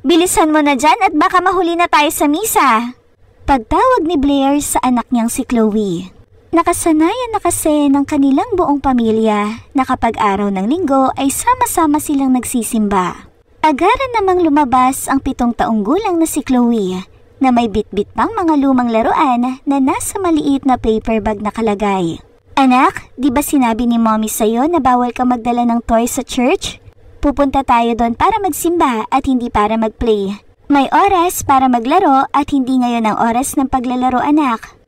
Bilisan mo na dyan at baka mahuli na tayo sa misa. Pagtawag ni Blair sa anak niyang si Chloe. Nakasanayan na kasi ng kanilang buong pamilya na kapag araw ng linggo ay sama-sama silang nagsisimba. Agaran namang lumabas ang 7 taong gulang na si Chloe na may bitbit pang mga lumang laruan na nasa maliit na paper bag na kalagay. Anak, di ba sinabi ni mommy sa'yo na bawal ka magdala ng toys sa church? Pupunta tayo doon para magsimba at hindi para magplay. May oras para maglaro at hindi ngayon ang oras ng paglalaro, anak.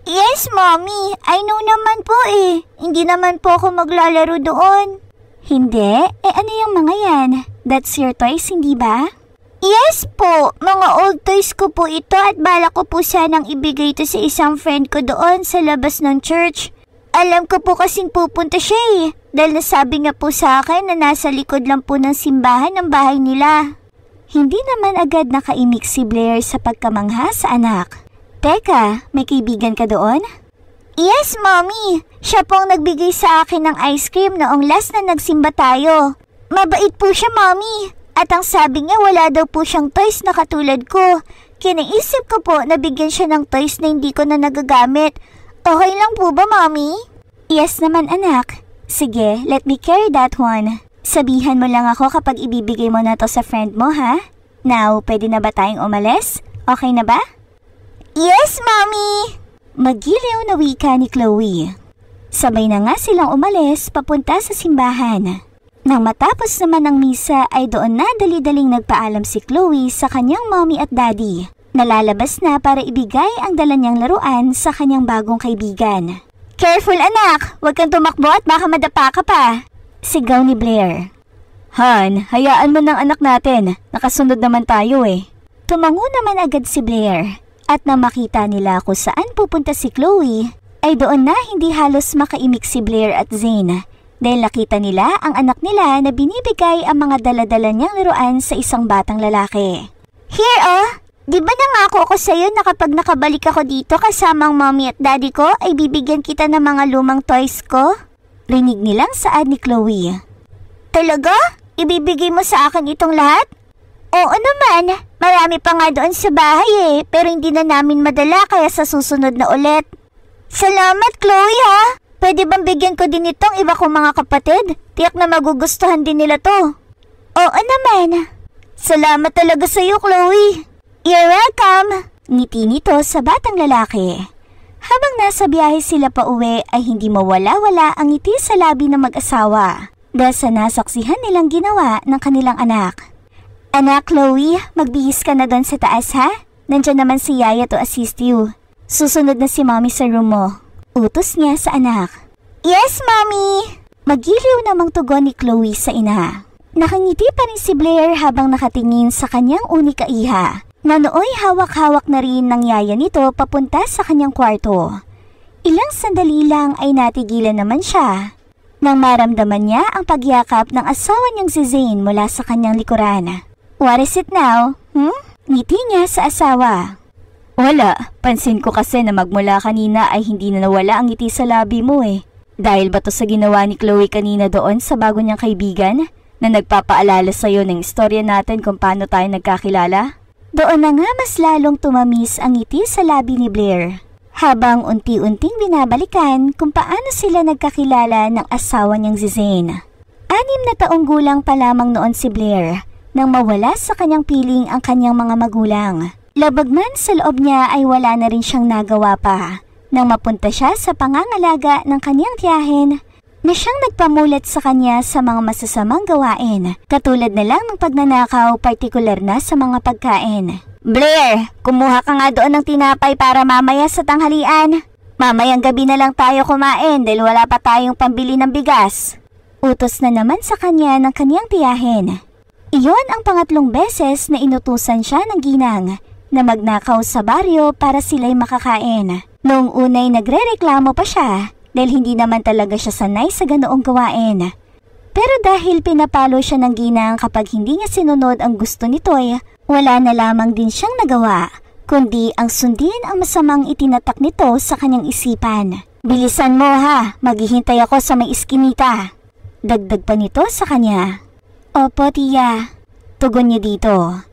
Yes, mommy. I know naman po eh. Hindi naman po ako maglalaro doon. Hindi? Ano yung mga yan? That's your toys, hindi ba? Yes po. Mga old toys ko po ito at bala ko po sanang ibigay ito sa isang friend ko doon sa labas ng church. Alam ko po kasing pupunta siya eh. Dahil nasabi nga po sa akin na nasa likod lang po ng simbahan ng bahay nila. Hindi naman agad nakaimik si Blair sa pagkamangha sa anak. Teka, may kaibigan ka doon? Yes, mommy. Siya po ang nagbigay sa akin ng ice cream noong last na nagsimba tayo. Mabait po siya, mommy. At ang sabi niya wala daw po siyang toys na katulad ko. Kaya naisip ko po na bigyan siya ng toys na hindi ko na nagagamit. Okay lang po ba, mommy? Yes naman, anak. Sige, let me carry that one. Sabihan mo lang ako kapag ibibigay mo na to sa friend mo, ha? Now, pwede na ba tayong umalis? Okay na ba? Yes, mommy! Magiliw na wika ni Chloe. Sabay na nga silang umalis papunta sa simbahan. Nang matapos naman ang misa ay doon na dali-daling nagpaalam si Chloe sa kanyang mommy at daddy. Nalalabas na para ibigay ang dala niyang laruan sa kanyang bagong kaibigan. Careful, anak! Huwag kang tumakbo at baka madapa ka pa! Sigaw ni Blair. Han, hayaan mo ng anak natin. Nakasunod naman tayo eh. Tumango naman agad si Blair. At nang makita nila kung saan pupunta si Chloe, ay doon na hindi halos makaimik si Blair at Zane. Dahil nakita nila ang anak nila na binibigay ang mga dala-dala niyang laruan sa isang batang lalaki. Here oh! Di ba nangako ko sa'yo na kapag nakabalik ako dito kasama ang mommy at daddy ko ay bibigyan kita ng mga lumang toys ko? Rinig nilang saad ni Chloe. Talaga? Ibibigay mo sa akin itong lahat? Oo naman. Marami pa nga doon sa bahay eh, pero hindi na namin madala kaya sa susunod na ulit. Salamat, Chloe ha! Pwede bang bigyan ko din itong iba kong mga kapatid? Tiyak na magugustuhan din nila to. Oo naman. Salamat talaga sa'yo, Chloe. You're welcome! Ngiti nito sa batang lalaki. Habang nasa biyahe sila pa uwi ay hindi mawala-wala ang ngiti sa labi ng mag-asawa dahil sa nasaksihan nilang ginawa ng kanilang anak. Anak Chloe, magbihis ka na doon sa taas ha? Nandiyan naman si Yaya to assist you. Susunod na si mommy sa room mo. Utos niya sa anak. Yes, mommy! Magiliw namang tugon ni Chloe sa ina. Nakangiti pa rin si Blair habang nakatingin sa kanyang unika iha. Na nooy hawak-hawak na rin ng yaya nito papunta sa kanyang kwarto. Ilang sandali lang ay natigilan naman siya nang maramdaman niya ang pagyakap ng asawa niyang si Zane mula sa kanyang likuran. What is it now? Ngiti niya sa asawa. Wala, pansin ko kasi na magmula kanina ay hindi na nawala ang ngiti sa labi mo eh. Dahil ba to sa ginawa ni Chloe kanina doon sa bago niyang kaibigan na nagpapaalala sa'yo ng istorya natin kung paano tayo nagkakilala? Doon na nga mas lalong tumamis ang ngiti sa labi ni Blair. Habang unti-unting binabalikan kung paano sila nagkakilala ng asawa niyang si Zane. 6 na taong gulang pa lamang noon si Blair nang mawala sa kanyang piling ang kanyang mga magulang. Labag man sa loob niya ay wala na rin siyang nagawa pa nang mapunta siya sa pangangalaga ng kanyang tiyahin na siyang nagpamulat sa kanya sa mga masasamang gawain, katulad na lang ng pagnanakaw, partikular na sa mga pagkain. Blair, kumuha ka nga doon ng tinapay para mamaya sa tanghalian. Mamayang gabi na lang tayo kumain dahil wala pa tayong pambili ng bigas. Utos na naman sa kanya ng kanyang tiyahin. Iyon ang pangatlong beses na inutusan siya ng ginang na magnakaw sa baryo para sila'y makakain. Noong unay nagrereklamo pa siya dahil hindi naman talaga siya sanay sa ganoong gawain. Pero dahil pinapalo siya ng ginang kapag hindi niya sinunod ang gusto nito'y, wala na lamang din siyang nagawa, kundi ang sundin ang masamang itinatak nito sa kanyang isipan. Bilisan mo ha, maghihintay ako sa may iskinita. Dagdag pa nito sa kanya. Opo tiya, tugon niya dito.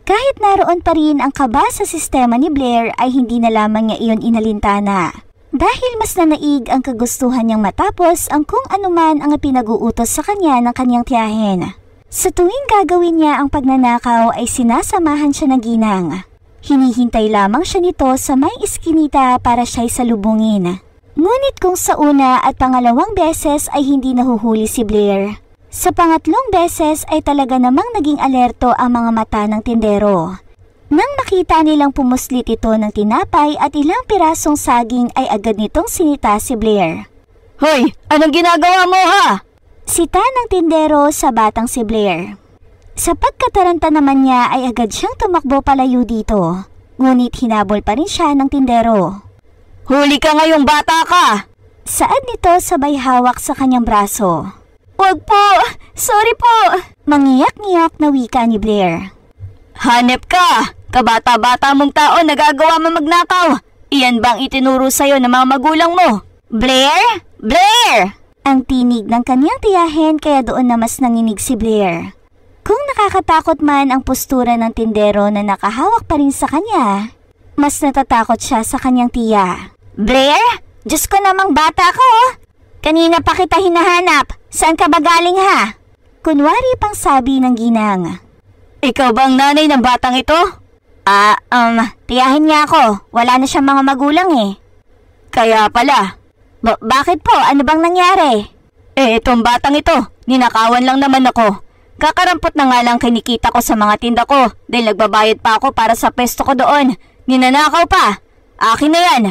Kahit naroon pa rin ang kaba sa sistema ni Blair ay hindi na lamang niya iyon inalintana. Dahil mas nanaig ang kagustuhan niyang matapos ang kung anuman ang pinag-uutos sa kanya ng kanyang tiyahin. Sa tuwing gagawin niya ang pagnanakaw ay sinasamahan siya ng ginang. Hinihintay lamang siya nito sa may iskinita para siya'y salubungin. Ngunit kung sa una at pangalawang beses ay hindi nahuhuli si Blair, sa pangatlong beses ay talaga namang naging alerto ang mga mata ng tindero. Nang makita nilang pumuslit ito ng tinapay at ilang pirasong saging ay agad nitong sinita si Blair. Hoy! Anong ginagawa mo ha? Sita ng tindero sa batang si Blair. Sa pagkataranta naman niya ay agad siyang tumakbo palayo dito. Ngunit hinabol pa rin siya ng tindero. Huli ka ngayong bata ka! Saad nito sabay hawak sa kanyang braso. Wag po! Sorry po! Mangiyak-ngiyak na wika ni Blair. Hanep ka! Kabata-bata mong tao nagagawa mo magnakaw! Iyan bang itinuro sa'yo ng mga magulang mo? Blair? Blair! Ang tinig ng kanyang tiyahin kaya doon na mas nanginig si Blair. Kung nakakatakot man ang postura ng tindero na nakahawak pa rin sa kanya, mas natatakot siya sa kanyang tiya. Blair? Diyos ko namang bata ko! Kanina pa kita hinahanap. Saan ka ba galing ha? Kunwari pang sabi ng ginang. Ikaw bang nanay ng batang ito? Tiyahin niya ako. Wala na siyang mga magulang eh. Kaya pala. Bakit po? Ano bang nangyari? Itong batang ito, ninakawan lang naman ako. Kakarampot na nga lang kinikita ko sa mga tinda ko dahil nagbabayad pa ako para sa pesto ko doon. Ninanakaw pa. Akin na yan.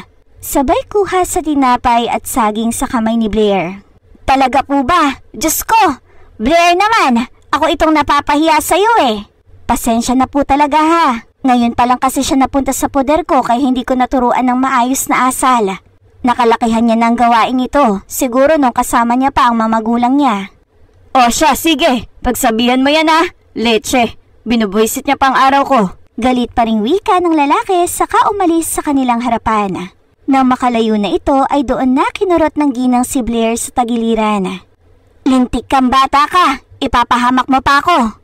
Sabay kuha sa tinapay at saging sa kamay ni Blair. Talaga po ba? Diyos ko! Blair naman! Ako itong napapahiya sa'yo eh. Pasensya na po talaga ha. Ngayon pa lang kasi siya napunta sa poder ko kaya hindi ko naturuan ng maayos na asal. Nakalakihan niya ng gawain ito. Siguro nung kasama niya pa ang mamagulang niya. O siya, sige. Pagsabihan mo yan ha. Leche. Binubuisit niya pang araw ko. Galit pa ring wika ng lalaki saka umalis sa kanilang harapan. Nang makalayo na ito ay doon na kinurot ng ginang si Blair sa tagiliran. Lintik kang bata ka! Ipapahamak mo pa ako!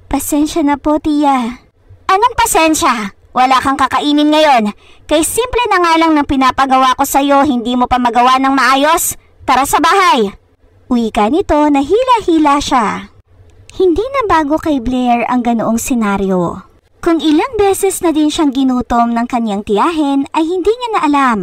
Pasensya na po, tiya. Anong pasensya? Wala kang kakainin ngayon. Kay simple na nga lang ng pinapagawa ko sa'yo, hindi mo pa magawa ng maayos. Tara sa bahay! Wika nito na hila-hila siya. Hindi na bago kay Blair ang ganoong senaryo. Kung ilang beses na din siyang ginutom ng kanyang tiyahin ay hindi niya na alam.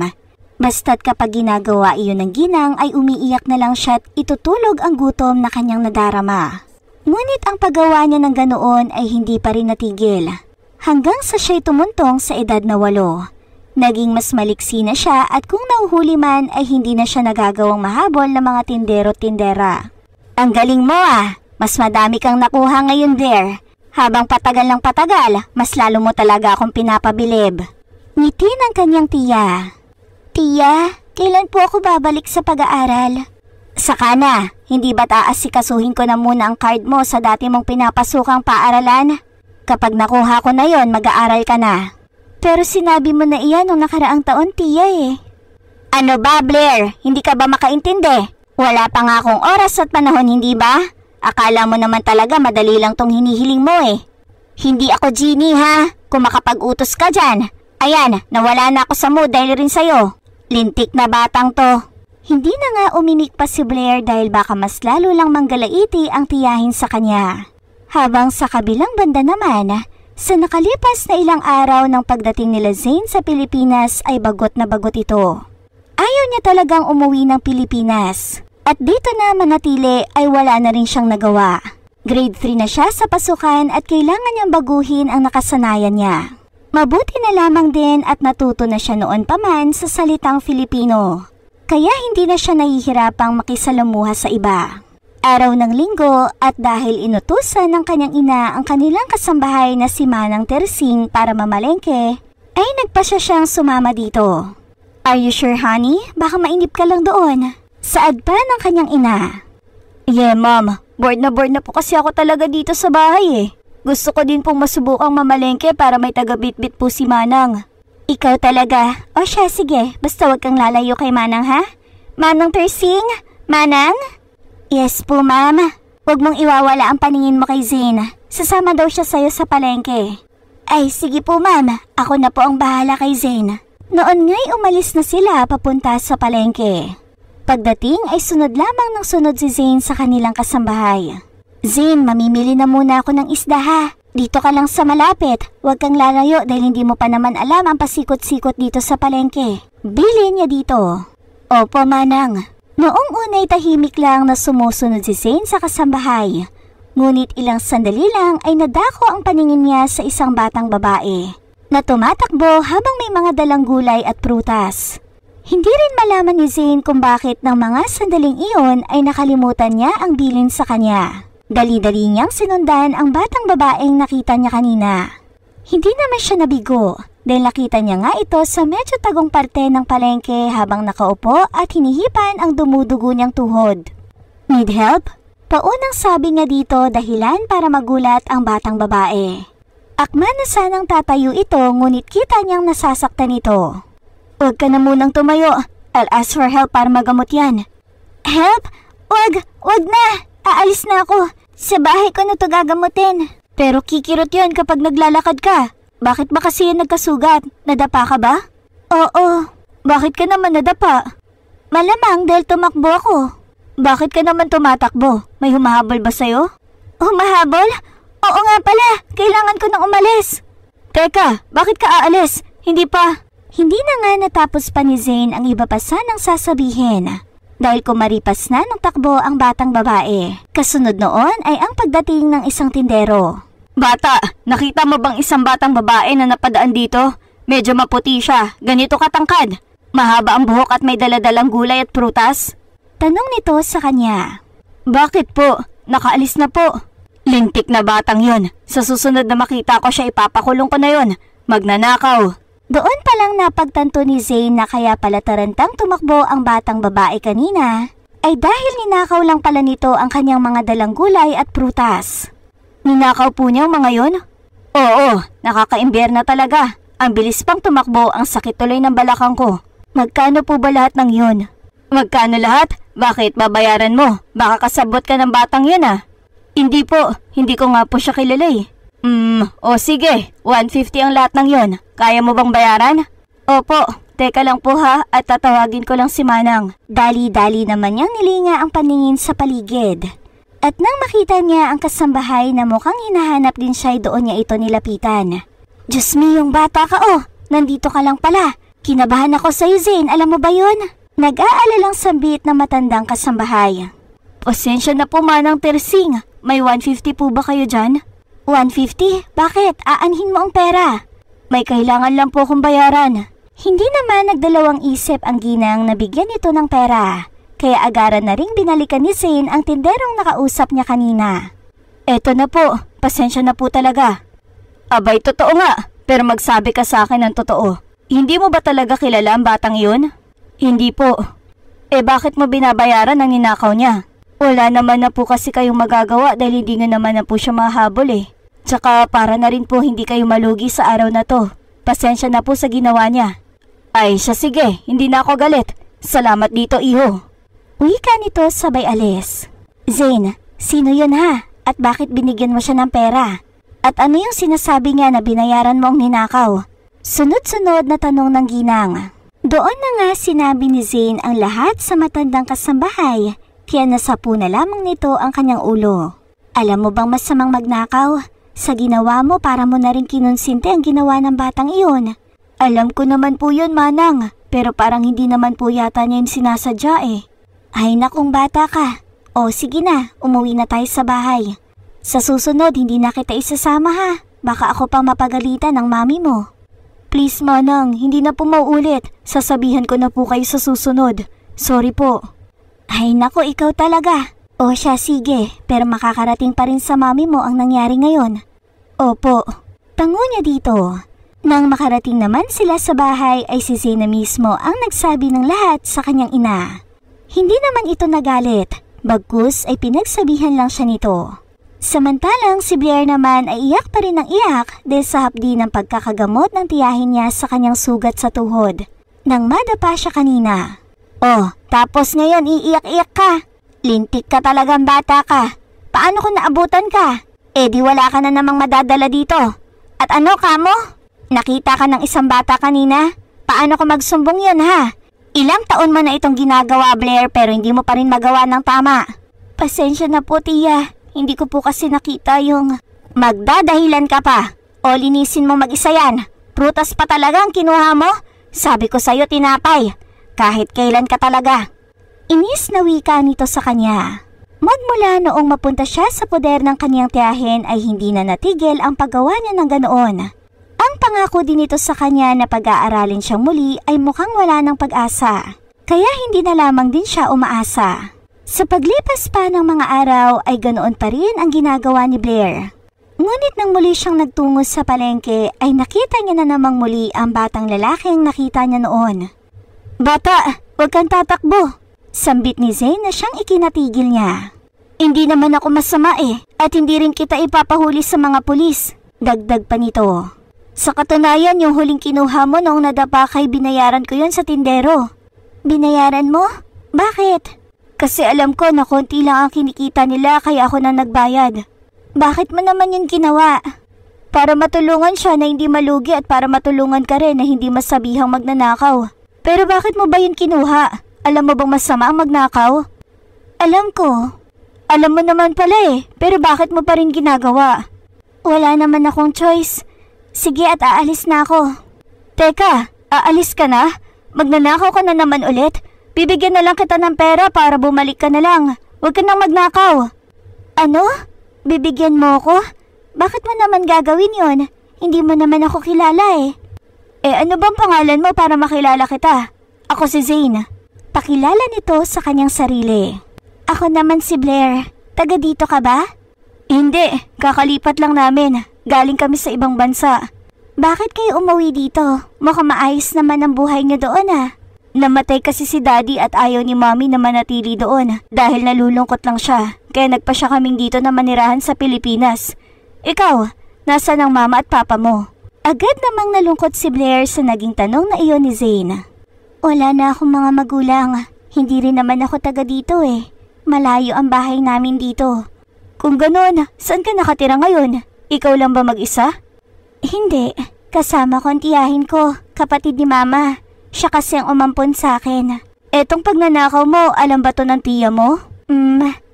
Basta't kapag ginagawa iyon ng ginang ay umiiyak na lang siya at itutulog ang gutom na kanyang nadarama. Ngunit ang paggawa niya ng ganoon ay hindi pa rin natigil. Hanggang sa siya'y tumuntong sa edad na 8. Naging mas maliksi na siya at kung nauhuli man ay hindi na siya nagagawang mahabol ng mga tindero-tindera. Ang galing mo ah! Mas madami kang nakuha ngayon, Blair. Habang patagal ng patagal, mas lalo mo talaga akong pinapabilib. Ngiti ng kanyang tiya. Tiya, kailan po ako babalik sa pag-aaral? Saka na, hindi ba't aasikasuhin ko na muna ang card mo sa dati mong pinapasukang paaralan? Kapag nakuha ko na yon, mag-aaral ka na. Pero sinabi mo na iyan nung nakaraang taon, tiya eh. Ano ba, Blair? Hindi ka ba makaintindi? Wala pa nga akong oras at panahon, hindi ba? Akala mo naman talaga madali lang tong hinihiling mo eh. Hindi ako genie ha, kung makapag-utos ka dyan. Ayan, nawala na ako sa mood dahil rin sa'yo. Lintik na batang to. Hindi na nga uminik pa si Blair dahil baka mas lalo lang manggalaiti ang tiyahin sa kanya. Habang sa kabilang banda naman, sa nakalipas na ilang araw ng pagdating nila Zane sa Pilipinas ay bagot na bagot ito. Ayaw niya talagang umuwi ng Pilipinas. At dito na manatili ay wala na rin siyang nagawa. Grade 3 na siya sa pasukan at kailangan niyang baguhin ang nakasanayan niya. Mabuti na lamang din at natuto na siya noon pa man sa salitang Filipino. Kaya hindi na siya nahihirapang makisalamuha sa iba. Araw ng linggo at dahil inutusan ng kanyang ina ang kanilang kasambahay na si Manang Tersing para mamalengke, ay nagpasya siyang sumama dito. Are you sure, honey? Baka mainip ka lang doon. Saad pa ng kanyang ina. Yeah, ma'am. Bored na po kasi ako talaga dito sa bahay eh. Gusto ko din pong masubukang mamalengke para may taga-bit-bit po si Manang. Ikaw talaga. O siya, sige. Basta wag kang lalayo kay Manang ha? Manang Tersing? Manang? Yes po, ma'am. Huwag mong iwawala ang paningin mo kay Zane. Sasama daw siya sa'yo sa palengke. Ay sige po ma'am, ako na po ang bahala kay Zane. Noon nga'y umalis na sila papunta sa palengke. Pagdating ay sunod lamang ng sunod si Zane sa kanilang kasambahay. Zane, mamimili na muna ako ng isda ha. Dito ka lang sa malapit, huwag kang lalayo dahil hindi mo pa naman alam ang pasikot-sikot dito sa palengke. Bilhin niya dito. Opo manang. Noong unay tahimik lang na sumusunod si Zane sa kasambahay. Ngunit ilang sandali lang ay nadako ang paningin niya sa isang batang babae na tumatakbo habang may mga dalang gulay at prutas. Hindi rin malaman ni Zane kung bakit ng mga sandaling iyon ay nakalimutan niya ang bilin sa kanya. Dali-dali niyang sinundan ang batang babaeng nakita niya kanina. Hindi naman siya nabigo dahil nakita niya nga ito sa medyo tagong parte ng palengke habang nakaupo at hinihipan ang dumudugo niyang tuhod. Need help? Paunang sabi niya dito dahilan para magulat ang batang babae. Akma na sanang tatayo ito ngunit kita niyang nasasaktan ito. Huwag ka na munang tumayo. I'll ask for help para magamot yan. Help? Wag na! Aalis na ako. Sa bahay ko na to gagamutin. Pero kikirot yun kapag naglalakad ka. Bakit ba kasi yan nagkasugat? Nadapa ka ba? Oo. Bakit ka naman nadapa? Malamang dahil tumakbo ako. Bakit ka naman tumatakbo? May humahabol ba sa'yo? Humahabol? Oo nga pala. Kailangan ko nang umalis. Teka, bakit ka aalis? Hindi pa. Hindi na nga natapos pa ni Zane ang iba pa sanang sasabihin. Dahil kumaripas na ng takbo ang batang babae. Kasunod noon ay ang pagdating ng isang tindero. Bata, nakita mo bang isang batang babae na napadaan dito? Medyo maputi siya, ganito katangkad. Mahaba ang buhok at may daladalang gulay at prutas? Tanong nito sa kanya. Bakit po? Nakaalis na po. Lintik na batang yon. Sa susunod na makita ko siya ipapakulong ko na yon. Magnanakaw. Doon palang napagtanto ni Zane na kaya pala tarantang tumakbo ang batang babae kanina ay dahil ninakaw lang pala nito ang kanyang mga dalang gulay at prutas. Ninakaw po niya mga yon? Oo, nakakaimbyerna na talaga. Ang bilis pang tumakbo, ang sakit tuloy ng balakang ko. Magkano po ba lahat ng yon? Magkano lahat? Bakit babayaran mo? Baka kasabot ka ng batang yun ah. Hindi po, hindi ko nga po siya kilala eh. O sige, 150 ang lahat ng yon. Kaya mo bang bayaran? Opo, teka lang po ha at tatawagin ko lang si Manang. Dali-dali naman niyang nilinga ang paningin sa paligid. At nang makita niya ang kasambahay na mukhang hinahanap din siya, doon niya ito nilapitan. Diyos me, yung bata ka oh, nandito ka lang pala. Kinabahan ako sa'yo Zane, alam mo ba yun? Nag-aalalang sambit na matandang kasambahay. Pasensya na po Manang Tersing, may 150 po ba kayo dyan? 150? Bakit? Aanhin mo ang pera. May kailangan lang po akong bayaran. Hindi naman nagdalawang isip ang ginang na bigyan ito ng pera. Kaya agaran na ring binalikan ni Zane ang tinderong nakausap niya kanina. Eto na po, pasensya na po talaga. Abay, totoo nga, pero magsabi ka sa akin ng totoo. Hindi mo ba talaga kilala ang batang yun? Hindi po. Bakit mo binabayaran ang ninakaw niya? Wala naman na po kasi kayong magagawa dahil hindi nga naman na po siya mahabol eh. Tsaka para na rin po hindi kayo malugi sa araw na to. Pasensya na po sa ginawa niya. Ay siya sige, hindi na ako galit. Salamat dito iho. Wika nito sabay alis. Zane, sino yun ha? At bakit binigyan mo siya ng pera? At ano yung sinasabi niya na binayaran mo ang ninakaw? Sunod-sunod na tanong ng ginang. Doon na nga sinabi ni Zane ang lahat sa matandang kasambahay. Kaya nasapu na lamang nito ang kanyang ulo. Alam mo bang masamang magnakaw? Sa ginawa mo para mo na rin kinonsinte ang ginawa ng batang iyon. Alam ko naman po yun Manang, pero parang hindi naman po yata niya yung sinasadya eh. Ay nakong bata ka. O sige na, umuwi na tayo sa bahay. Sa susunod hindi na kita isasama ha. Baka ako pang mapagalitan ng mami mo. Please Manang, hindi na po mauulit. Sasabihan ko na po kayo sa susunod. Sorry po. Ay nako, ikaw talaga. O siya sige, pero makakarating pa rin sa mami mo ang nangyari ngayon. Opo. Tango niya dito. Nang makarating naman sila sa bahay ay si Zane mismo ang nagsabi ng lahat sa kanyang ina. Hindi naman ito nagalit, bagkus ay pinagsabihan lang siya nito. Samantalang si Blair naman ay iyak pa rin ng iyak dahil sa hapdi ng pagkakagamot ng tiyahin niya sa kanyang sugat sa tuhod. Nang madapa siya kanina. Oh, tapos ngayon iiyak-iyak ka. Lintik ka talagang bata ka. Paano kung naabutan ka? Di wala ka na namang madadala dito. At ano kamo? Nakita ka ng isang bata kanina? Paano ko magsumbong yun ha? Ilang taon mo na itong ginagawa, Blair, pero hindi mo pa rin magawa ng tama. Pasensya na po, tiya. Hindi ko po kasi nakita yung... Magdadahilan ka pa. O linisin mo mag-isa yan. Prutas pa talaga ang kinuha mo? Sabi ko sa'yo, tinapay. Kahit kailan ka talaga. Inis na wika nito sa kanya. Magmula noong mapunta siya sa poder ng kanyang tiyahin ay hindi na natigil ang paggawa niya ng ganoon. Ang pangako din ito sa kanya na pag-aaralin siyang muli ay mukhang wala ng pag-asa. Kaya hindi na lamang din siya umaasa. Sa paglipas pa ng mga araw ay ganoon pa rin ang ginagawa ni Blair. Ngunit nang muli siyang nagtungo sa palengke ay nakita niya na namang muli ang batang lalaking nakita niya noon. Bata, huwag kang tatakbo. Sambit ni Zane na siyang ikinatigil niya. Hindi naman ako masama at hindi rin kita ipapahuli sa mga pulis. Dagdag pa nito. Sa katunayan, yung huling kinuha mo noong nadapa kay binayaran ko yun sa tindero. Binayaran mo? Bakit? Kasi alam ko na konti lang ang kinikita nila kaya ako na nagbayad. Bakit mo naman yun ginawa? Para matulungan siya na hindi malugi at para matulungan ka rin na hindi masabihang magnanakaw. Pero bakit mo ba yun kinuha? Alam mo bang masama ang magnakaw? Alam ko. Alam mo naman pala pero bakit mo pa rin ginagawa? Wala naman akong choice. Sige at aalis na ako. Teka, aalis ka na? Magnanakaw ka na naman ulit? Bibigyan na lang kita ng pera para bumalik ka na lang. Huwag ka nang magnakaw. Ano? Bibigyan mo ko? Bakit mo naman gagawin yon? Hindi mo naman ako kilala ano bang pangalan mo para makilala kita? Ako si Zane. Pakilala nito sa kanyang sarili. Ako naman si Blair. Taga dito ka ba? Hindi, kakalipat lang namin. Galing kami sa ibang bansa. Bakit kayo umuwi dito? Mukhang maayos naman ang buhay niyo doon Namatay kasi si Daddy at ayaw ni Mommy na manatili doon dahil nalulungkot lang siya. Kaya nagpa siya kaming dito na manirahan sa Pilipinas. Ikaw, nasaan ang mama at papa mo? Agad namang nalungkot si Blair sa naging tanong na iyon ni Zane. Wala na akong mga magulang. Hindi rin naman ako taga dito Malayo ang bahay namin dito. Kung ganon, saan ka nakatira ngayon? Ikaw lang ba mag-isa? Hindi. Kasama ko ang tiyahin ko, kapatid ni Mama. Siya kasi ang umampon sa akin. Etong pagnanakaw mo, alam ba to ng tiya mo?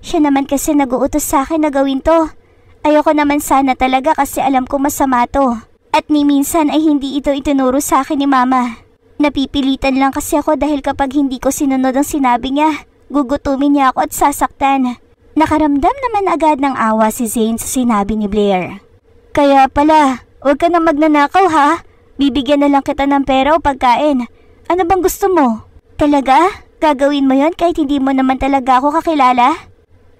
Siya naman kasi nag-uutos sa akin na gawin to. Ayoko naman sana talaga kasi alam ko masama to. At ni minsan ay hindi ito itinuro sa akin ni Mama. Napipilitan lang kasi ako dahil kapag hindi ko sinunod ang sinabi niya, gugutumin niya ako at sasaktan. Nakaramdam naman agad ng awa si Zane sa sinabi ni Blair. Kaya pala, huwag ka na magnanakaw ha? Bibigyan na lang kita ng pera o pagkain. Ano bang gusto mo? Talaga? Gagawin mo yon kahit hindi mo naman talaga ako kakilala?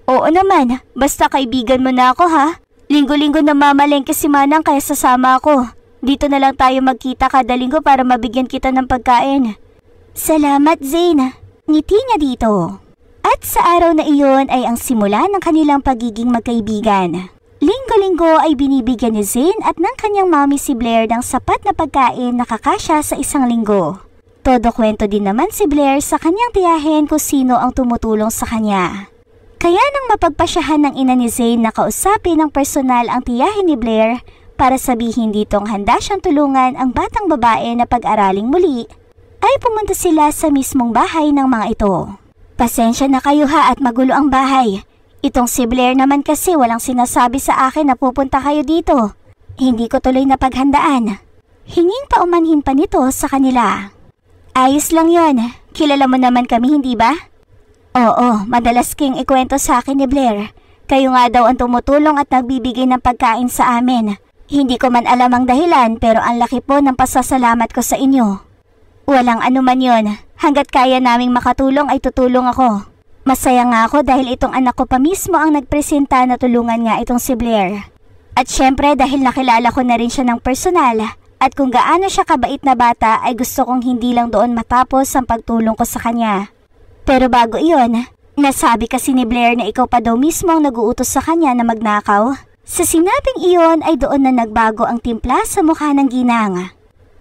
Oo naman, basta kaibigan mo na ako ha? Linggo-linggo na mamalengke si Manang kaya sasama ako. Dito na lang tayo magkita kada linggo para mabigyan kita ng pagkain. Salamat Zane, ngiti niya dito. At sa araw na iyon ay ang simula ng kanilang pagiging magkaibigan. Linggo-linggo ay binibigyan ni Zane at ng kanyang mommy si Blair ng sapat na pagkain na kakasya sa isang linggo. Todo kwento din naman si Blair sa kanyang tiyahin kung sino ang tumutulong sa kanya. Kaya nang mapagpasyahan ng ina ni Zane na kausapin ng personal ang tiyahin ni Blair para sabihin ditong handa siyang tulungan ang batang babae na pag-araling muli, ay pumunta sila sa mismong bahay ng mga ito. Pasensya na kayo ha at magulo ang bahay. Itong si Blair naman kasi walang sinasabi sa akin na pupunta kayo dito. Hindi ko tuloy na paghandaan. Hinging paumanhin pa nito sa kanila. Ayos lang yon. Kilala mo naman kami, hindi ba? Oo, madalas king ikwento sa akin ni Blair. Kayo nga daw ang tumutulong at nagbibigay ng pagkain sa amin. Hindi ko man alam ang dahilan pero ang laki po ng pasasalamat ko sa inyo. Walang anuman yon. Hanggat kaya naming makatulong ay tutulong ako. Masaya nga ako dahil itong anak ko pa mismo ang nagpresenta na tulungan nga itong si Blair. At syempre dahil nakilala ko na rin siya ng personal at kung gaano siya kabait na bata ay gusto kong hindi lang doon matapos ang pagtulong ko sa kanya. Pero bago iyon, nasabi kasi ni Blair na ikaw pa daw mismo ang nag-uutos sa kanya na magnakaw. Sa sinabing iyon ay doon na nagbago ang timpla sa mukha ng ginang.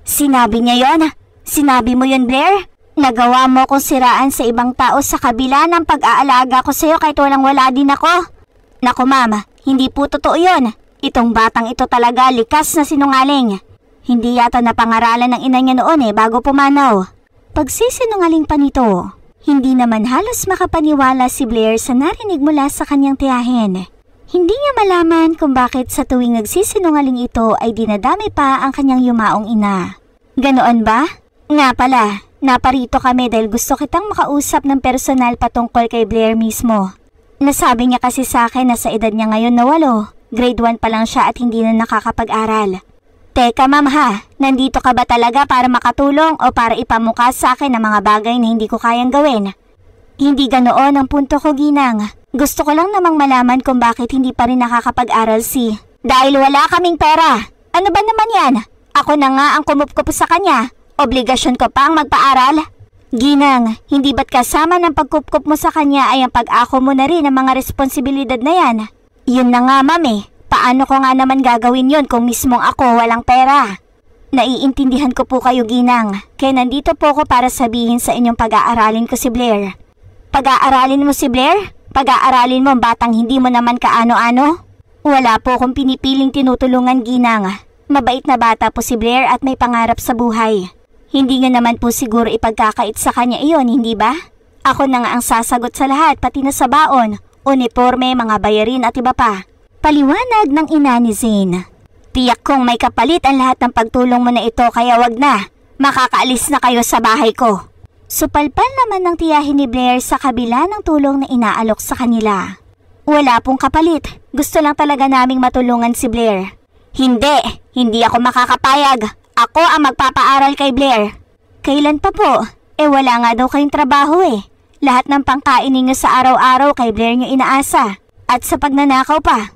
Sinabi niya yon? Sinabi mo yon Blair? Nagawa mo kong siraan sa ibang tao sa kabila ng pag-aalaga ko sa'yo kahit walang wala din ako? Naku mama, hindi po totoo yon. Itong batang ito talaga likas na sinungaling. Hindi yata napangaralan ng ina niya noon bago pumanaw. Pagsisinungaling pa nito. Hindi naman halos makapaniwala si Blair sa narinig mula sa kanyang tiyahin. Hindi niya malaman kung bakit sa tuwing nagsisinungaling ito ay dinadami pa ang kanyang yumaong ina. Ganoon ba? Nga pala, naparito kami dahil gusto kitang makausap ng personal patungkol kay Blair mismo. Nasabi niya kasi sa akin na sa edad niya ngayon na 8, grade 1 pa lang siya at hindi na nakakapag-aral. Teka ma'am ha, nandito ka ba talaga para makatulong o para ipamukha sa akin ang mga bagay na hindi ko kayang gawin? Hindi ganoon ang punto ko, Ginang. Gusto ko lang namang malaman kung bakit hindi pa rin nakakapag-aral si... Dahil wala kaming pera. Ano ba naman yan? Ako na nga ang kumupkup sa kanya. Obligasyon ko pa ang magpaaral? Ginang, hindi ba't kasama ng pagkupkup mo sa kanya ay ang pag-ako mo na rin ang mga responsibilidad na yan? Yun na nga mami. Paano ko nga naman gagawin yun kung mismong ako walang pera? Naiintindihan ko po kayo, Ginang. Kaya nandito po ako para sabihin sa inyong pag-aaralin ko si Blair. Pag-aaralin mo si Blair? Pag-aaralin mo ang batang hindi mo naman kaano-ano? Wala po akong pinipiling tinutulungan, Ginang. Mabait na bata po si Blair at may pangarap sa buhay. Hindi nga naman po siguro ipagkakait sa kanya iyon, hindi ba? Ako na nga ang sasagot sa lahat, pati na sa baon, uniforme, mga bayarin at iba pa. Paliwanag ng ina ni Zane. Tiyak kong may kapalit ang lahat ng pagtulong mo na ito kaya wag na. Makakaalis na kayo sa bahay ko. Supalpal naman ng tiyahin ni Blair sa kabila ng tulong na inaalok sa kanila. Wala pong kapalit. Gusto lang talaga naming matulungan si Blair. Hindi ako makakapayag. Ako ang magpapaaral kay Blair. Kailan pa po? Wala nga daw kayong trabaho Lahat ng pangkain ninyo sa araw-araw kay Blair nyo inaasa. At sa pagnanakaw pa.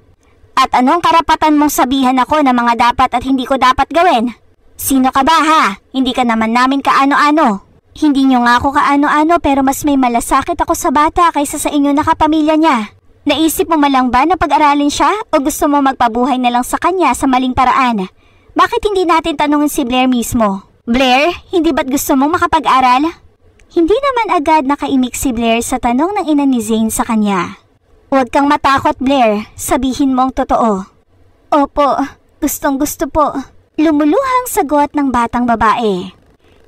At anong karapatan mong sabihan ako na mga dapat at hindi ko dapat gawin? Sino ka ba ha? Hindi ka naman namin kaano-ano. Hindi nyo nga ako kaano-ano pero mas may malasakit ako sa bata kaysa sa inyo na kapamilya niya. Naisip mo malang ba na pag-aralin siya o gusto mo magpabuhay na lang sa kanya sa maling paraan? Bakit hindi natin tanungin si Blair mismo? Blair, hindi ba't gusto mong makapag-aral? Hindi naman agad nakaimik si Blair sa tanong ng ina ni Zane sa kanya. Huwag kang matakot, Blair. Sabihin mo ang totoo. Opo, gustong gusto po. Lumuluhang sagot ng batang babae.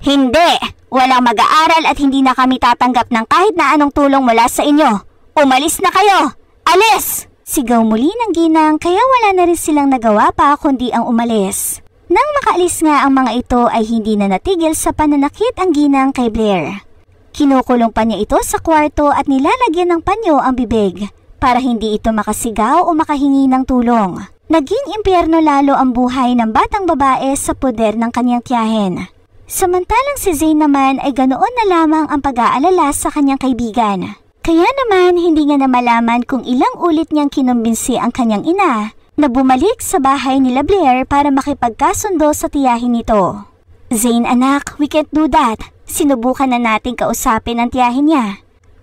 Hindi! Walang mag-aaral at hindi na kami tatanggap ng kahit na anong tulong mula sa inyo. Umalis na kayo! Alis! Sigaw muli ng Ginang kaya wala na rin silang nagawa pa kundi ang umalis. Nang makaalis nga ang mga ito ay hindi na natigil sa pananakit ang Ginang kay Blair. Kinukulong pa niya ito sa kwarto at nilalagyan ng panyo ang bibig para hindi ito makasigaw o makahingi ng tulong. Naging impyerno lalo ang buhay ng batang babae sa poder ng kanyang tiyahin. Samantalang si Zane naman ay ganoon na lamang ang pag-aalala sa kanyang kaibigan. Kaya naman hindi niya na malaman kung ilang ulit niyang kinumbinsi ang kanyang ina na bumalik sa bahay nila Blair para makipagkasundo sa tiyahin nito. Zane anak, we can't do that. Sinubukan na nating kausapin ang tiyahin niya.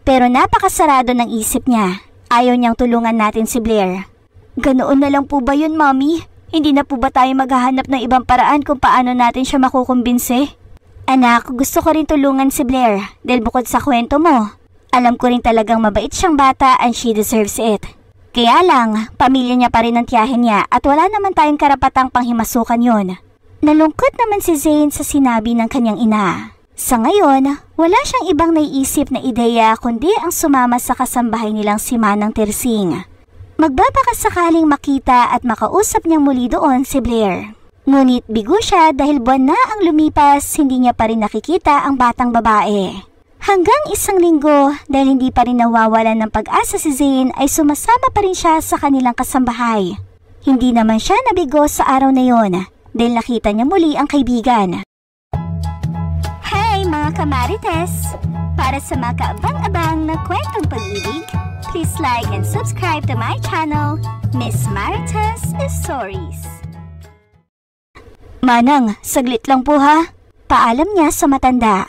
Pero napakasarado ng isip niya. Ayaw niyang tulungan natin si Blair. Ganoon na lang po ba yun, Mommy? Hindi na po ba tayo maghahanap ng ibang paraan kung paano natin siya makukumbinsi? Anak, gusto ko rin tulungan si Blair dahil bukod sa kwento mo, alam ko rin talagang mabait siyang bata and she deserves it. Kaya lang, pamilya niya pa rin ang tiyahin niya at wala naman tayong karapatang panghimasukan yun. Nalungkot naman si Zane sa sinabi ng kanyang ina. Sa ngayon, wala siyang ibang naiisip na ideya kundi ang sumama sa kasambahay nilang si Manang Tersing. Magbabaka sakaling makita at makausap niyang muli doon si Blair. Ngunit bigo siya dahil buwan na ang lumipas, hindi niya pa rin nakikita ang batang babae. Hanggang isang linggo dahil hindi pa rin nawawalan ng pag-asa si Zane ay sumasama pa rin siya sa kanilang kasambahay. Hindi naman siya nabigo sa araw na yon dahil nakita niya muli ang kaibigan. Hey mga kamarites! Para sa mga kaabang-abang na kwentong pag-ibig, please like and subscribe to my channel, Miss Marites Stories. Manang, saglit lang po ha. Paalam niya sa matanda.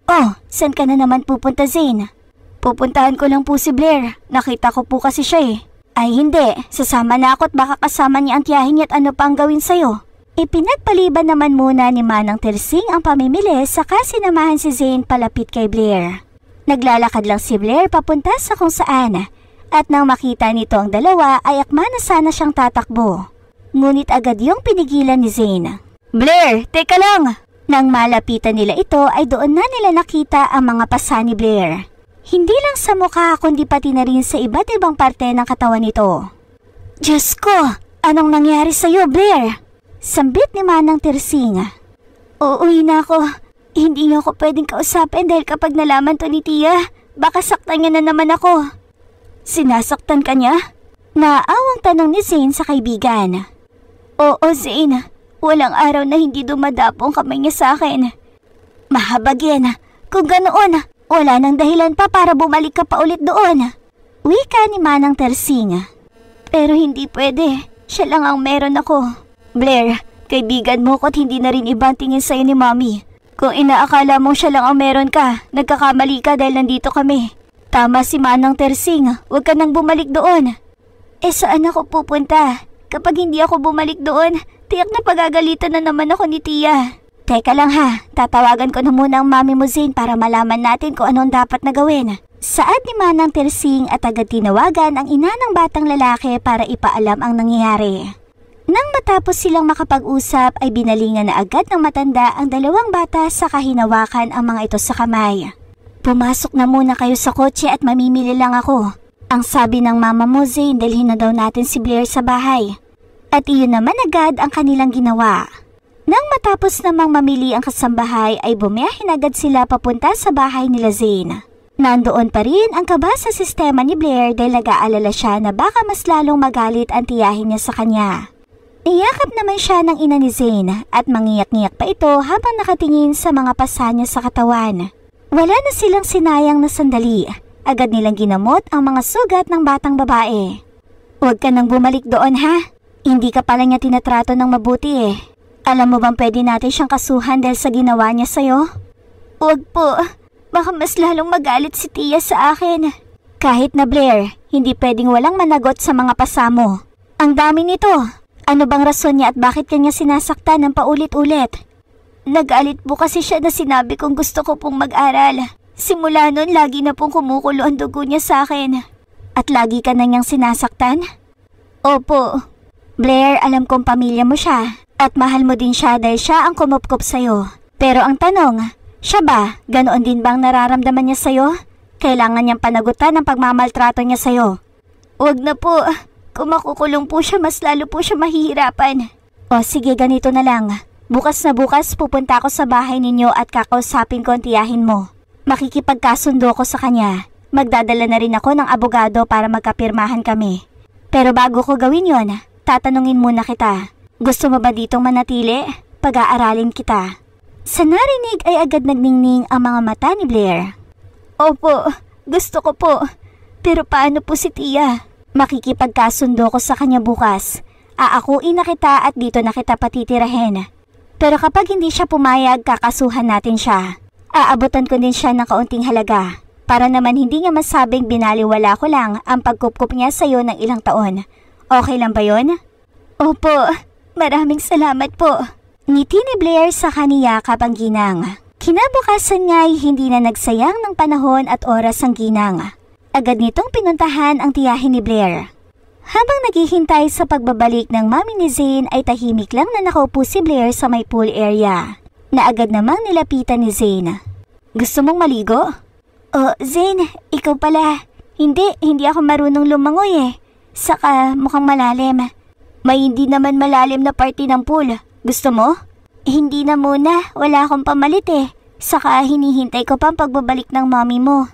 Oh, saan ka na naman pupunta, Zane? Pupuntahan ko lang po si Blair. Nakita ko po kasi siya Ay hindi, sasama na ako at baka kasama niya ang tiyahin niya at ano pa ang gawin sa'yo. Ipinagpaliban naman muna ni Manang Tersing ang pamimili saka sinamahan si Zane palapit kay Blair. Naglalakad lang si Blair papunta sa kung saan at nang makita nito ang dalawa ay akma na sana siyang tatakbo. ngunit agad yung pinigilan ni Zane. Blair, teka lang! Nang malapitan nila ito ay doon na nila nakita ang mga pasa ni Blair. Hindi lang sa mukha kundi pati na rin sa iba't ibang parte ng katawan nito. Diyos ko! Anong nangyari sa'yo, Blair? Sambit ni Manang Tersing. Uuwi na ako. Hindi niyo ako pwedeng kausapin dahil kapag nalaman to ni Tia, baka saktan niya na naman ako. Sinasaktan ka niya? Naawang tanong ni Zane sa kaibigan. Oo, Zane. Walang araw na hindi dumadapong kamay niya sa akin. Mahabag yan. Kung ganoon, wala nang dahilan pa para bumalik ka pa ulit doon. Wika ni Manang Tersing. Pero hindi pwede. Siya lang ang meron ako. Blair, kaibigan mo ko't hindi na rin ibang tingin sa'yo ni Mommy. Kung inaakala mong siya lang ang meron ka, nagkakamali ka dahil nandito kami. Tama si Manang Tersing, huwag ka nang bumalik doon. Saan ako pupunta? Kapag hindi ako bumalik doon, tiyak na pagagalitan na naman ako ni Tia. Teka lang ha, tatawagan ko na muna ang mami mo Zane para malaman natin kung anong dapat na gawin. Saad ni Manang Tersing at agad tinawagan ang ina ng batang lalaki para ipaalam ang nangyayari. Nang matapos silang makapag-usap ay binalingan na agad ng matanda ang dalawang bata sa kahinawakan ang mga ito sa kamay. Pumasok na muna kayo sa kotse at mamimili lang ako. Ang sabi ng mama mo Zane, dalhin na daw natin si Blair sa bahay. At iyon naman agad ang kanilang ginawa. Nang matapos namang mamili ang kasambahay ay bumiyahin agad sila papunta sa bahay nila Zane. Nandoon pa rin ang kaba sa sistema ni Blair dahil nag-aalala siya na baka mas lalong magalit ang tiyahin niya sa kanya. Niyakap naman siya ng ina ni Zane at mangiyak-ngiyak pa ito habang nakatingin sa mga pasa niya sa katawan. Wala na silang sinayang na sandali. Agad nilang ginamot ang mga sugat ng batang babae. Huwag ka nang bumalik doon ha. Hindi ka pala niya tinatrato ng mabuti eh. Alam mo bang pwede natin siyang kasuhan dahil sa ginawa niya sa'yo? Huwag po. Baka mas lalong magalit si Tia sa akin. Kahit na Blair, hindi pwedeng walang managot sa mga pasa mo. Ang dami nito. Ano bang rason niya at bakit kanya sinasaktan ng paulit-ulit? Nagalit po kasi siya na sinabi kong gusto ko pong mag-aral. Simula nun, lagi na pong kumukulo ang dugo niya sa akin. At lagi ka na niyang sinasaktan? Opo. Blair, alam kong pamilya mo siya. At mahal mo din siya dahil siya ang kumupkup sa'yo. Pero ang tanong, siya ba? Ganoon din bang nararamdaman niya sa'yo? Kailangan niyang panagutan ang pagmamaltrato niya sa'yo. Huwag na po. Kung makukulong po siya, mas lalo po siya mahihirapan. O sige, ganito na lang. Bukas na bukas pupunta ako sa bahay ninyo at kakausapin ko ang tiyahin mo. Makikipagkasundo ko sa kanya. Magdadala na rin ako ng abogado para magkapirmahan kami. Pero bago ko gawin yon, tatanungin muna kita. Gusto mo ba ditong manatili? Pag-aaralin kita. Sa narinig ay agad nagningning ang mga mata ni Blair. Opo, gusto ko po. Pero paano po si Tia? Makikipagkasundo ko sa kanya bukas. Aakuin na kita at dito na kita patitirahin. Pero kapag hindi siya pumayag, kakasuhan natin siya. Aabutan ko din siya ng kaunting halaga. Para naman hindi niya masabing binaliwala ko lang ang pagkupkup niya sa'yo ng ilang taon. Okay lang ba yon? Opo, maraming salamat po. Ngiti ni Blair sa kaniyakap ang ginang. Kinabukasan nga'y hindi na nagsayang ng panahon at oras ang ginang. Agad nitong pinuntahan ang tiyahin ni Blair. Habang naghihintay sa pagbabalik ng mami ni Zane ay tahimik lang na nakaupo si Blair sa may pool area. Na agad namang nilapitan ni Zane. Gusto mong maligo? Oh, Zane, ikaw pala. Hindi ako marunong lumangoy eh. Saka mukhang malalim. May hindi naman malalim na party ng pool. Gusto mo? Hindi na muna, wala akong pamalit eh. Saka hinihintay ko pang pagbabalik ng mommy mo.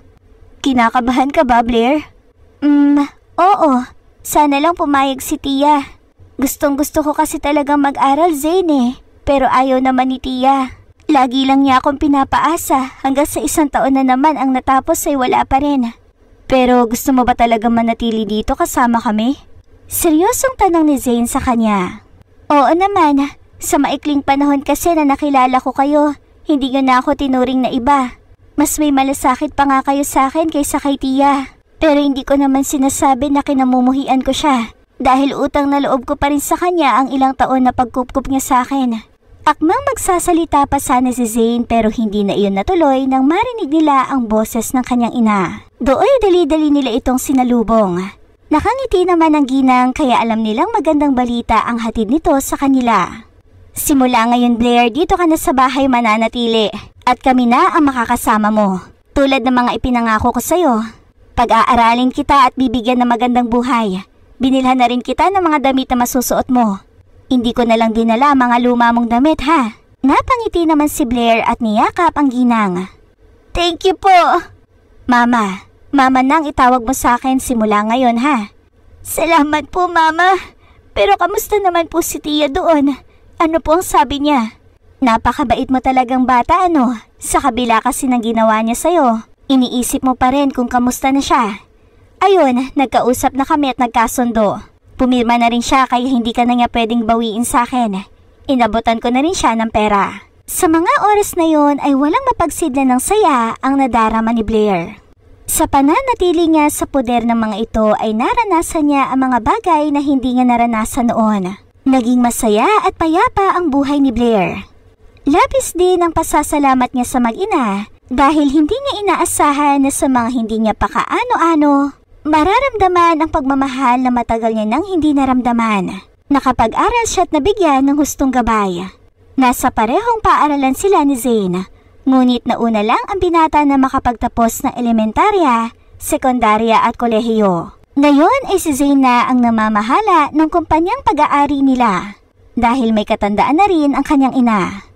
Kinakabahan ka ba, Blair? Oo. Sana lang pumayag si Tia. Gustong-gusto ko kasi talagang mag-aral, Zane eh. Pero ayaw naman ni Tia. Lagi lang niya akong pinapaasa hanggang sa 1 taon na naman ang natapos ay wala pa rin. Pero gusto mo ba talagang manatili dito kasama kami? Seryosong tanong ni Zane sa kanya. Oo naman. Sa maikling panahon kasi na nakilala ko kayo, hindi nyo na ako tinuring na iba. Mas may malasakit pa nga kayo sa akin kaysa kay Tia. Pero hindi ko naman sinasabi na kinamumuhian ko siya. Dahil utang na loob ko pa rin sa kanya ang ilang taon na pagkupkup niya sa akin. Akmang magsasalita pa sana si Zane pero hindi na iyon natuloy nang marinig nila ang boses ng kanyang ina. Dooy dali-dali nila itong sinalubong. Nakangiti naman ang ginang kaya alam nilang magandang balita ang hatid nito sa kanila. Simula ngayon Blair, dito ka na sa bahay mananatili at kami na ang makakasama mo. Tulad ng mga ipinangako ko sa'yo. Pag-aaralin kita at bibigyan ng magandang buhay. Binilhan na rin kita ng mga damit na masusuot mo. Hindi ko na lang dinala mga luma mong damit ha. Napangiti naman si Blair at niyakap ang ginang. Thank you po. Mama nang itawag mo sa akin simula ngayon ha. Salamat po mama. Pero kamusta naman po si Tia doon? Ano po ang sabi niya? Napakabait mo talagang bata ano? Sa kabila kasi ng ginawa niya sa'yo. Iniisip mo pa rin kung kamusta na siya. Ayun, nagkausap na kami at nagkasundo. Pumirma na rin siya kaya hindi ka na niya pwedeng bawiin sa akin. Inabutan ko na rin siya ng pera. Sa mga oras na yon ay walang mapagsidlan ng saya ang nadarama ni Blair. Sa pananatili niya sa poder ng mga ito ay naranasan niya ang mga bagay na hindi niya naranasan noon. Naging masaya at payapa ang buhay ni Blair. Labis din ang pasasalamat niya sa mag-ina dahil hindi niya inaasahan na sa mga hindi niya pakaano-ano, mararamdaman ang pagmamahal na matagal niya nang hindi naramdaman. Nakapag-aral siya at nabigyan ng hustong gabay. Nasa parehong paaralan sila ni Zane. Ngunit nauna lang ang binata na makapagtapos ng elementarya, sekundarya at kolehiyo. Ngayon ay si Zane na ang namamahala ng kumpanyang pag-aari nila dahil may katandaan na rin ang kanyang ina.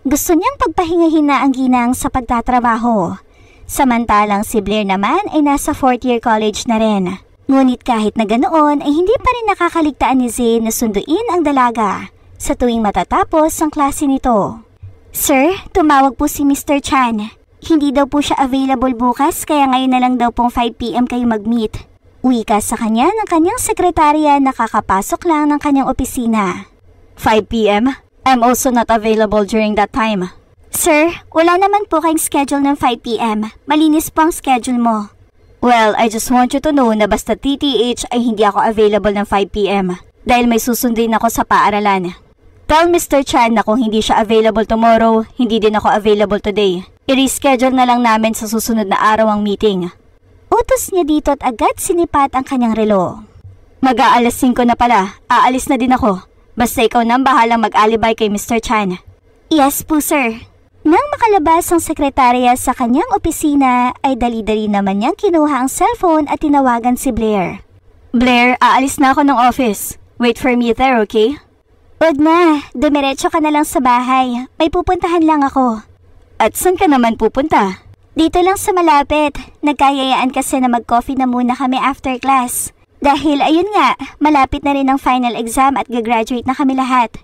Gusto niyang pagpahingahin na ang ginang sa pagtatrabaho. Samantalang si Blair naman ay nasa 4th year college na rin. Ngunit kahit na ganoon ay hindi pa rin nakakaligtaan ni Zane na sunduin ang dalaga sa tuwing matatapos ang klase nito. Sir, tumawag po si Mr. Chan. Hindi daw po siya available bukas kaya ngayon na lang daw pong 5 PM kayo mag-meet. Wika sa kanya ng kanyang sekretarya na kakapasok lang ng kanyang opisina. 5 PM? I'm also not available during that time. Sir, wala naman po kayong schedule ng 5 PM. Malinis po ang schedule mo. Well, I just want you to know na basta TTH ay hindi ako available ng 5 PM dahil may susundin ako sa paaralan. Tell Mr. Chan na kung hindi siya available tomorrow, hindi din ako available today. I-reschedule na lang namin sa susunod na araw ang meeting. Utos niya dito at agad sinipat ang kanyang relo. Mag-aalas 5 na pala, aalis na din ako. Basta ikaw nang bahalang mag-alibay kay Mr. Chan. Yes po sir. Nang makalabas ang sekretarya sa kanyang opisina ay dali-dali naman niyang kinuha ang cellphone at tinawagan si Blair. Blair, aalis na ako ng office. Wait for me there, okay? Wag na, dumiretso ka na lang sa bahay. May pupuntahan lang ako. At saan ka naman pupunta? Dito lang sa malapit. Nagkayayaan kasi na mag-coffee na muna kami after class. Dahil ayun nga, malapit na rin ang final exam at gagraduate na kami lahat.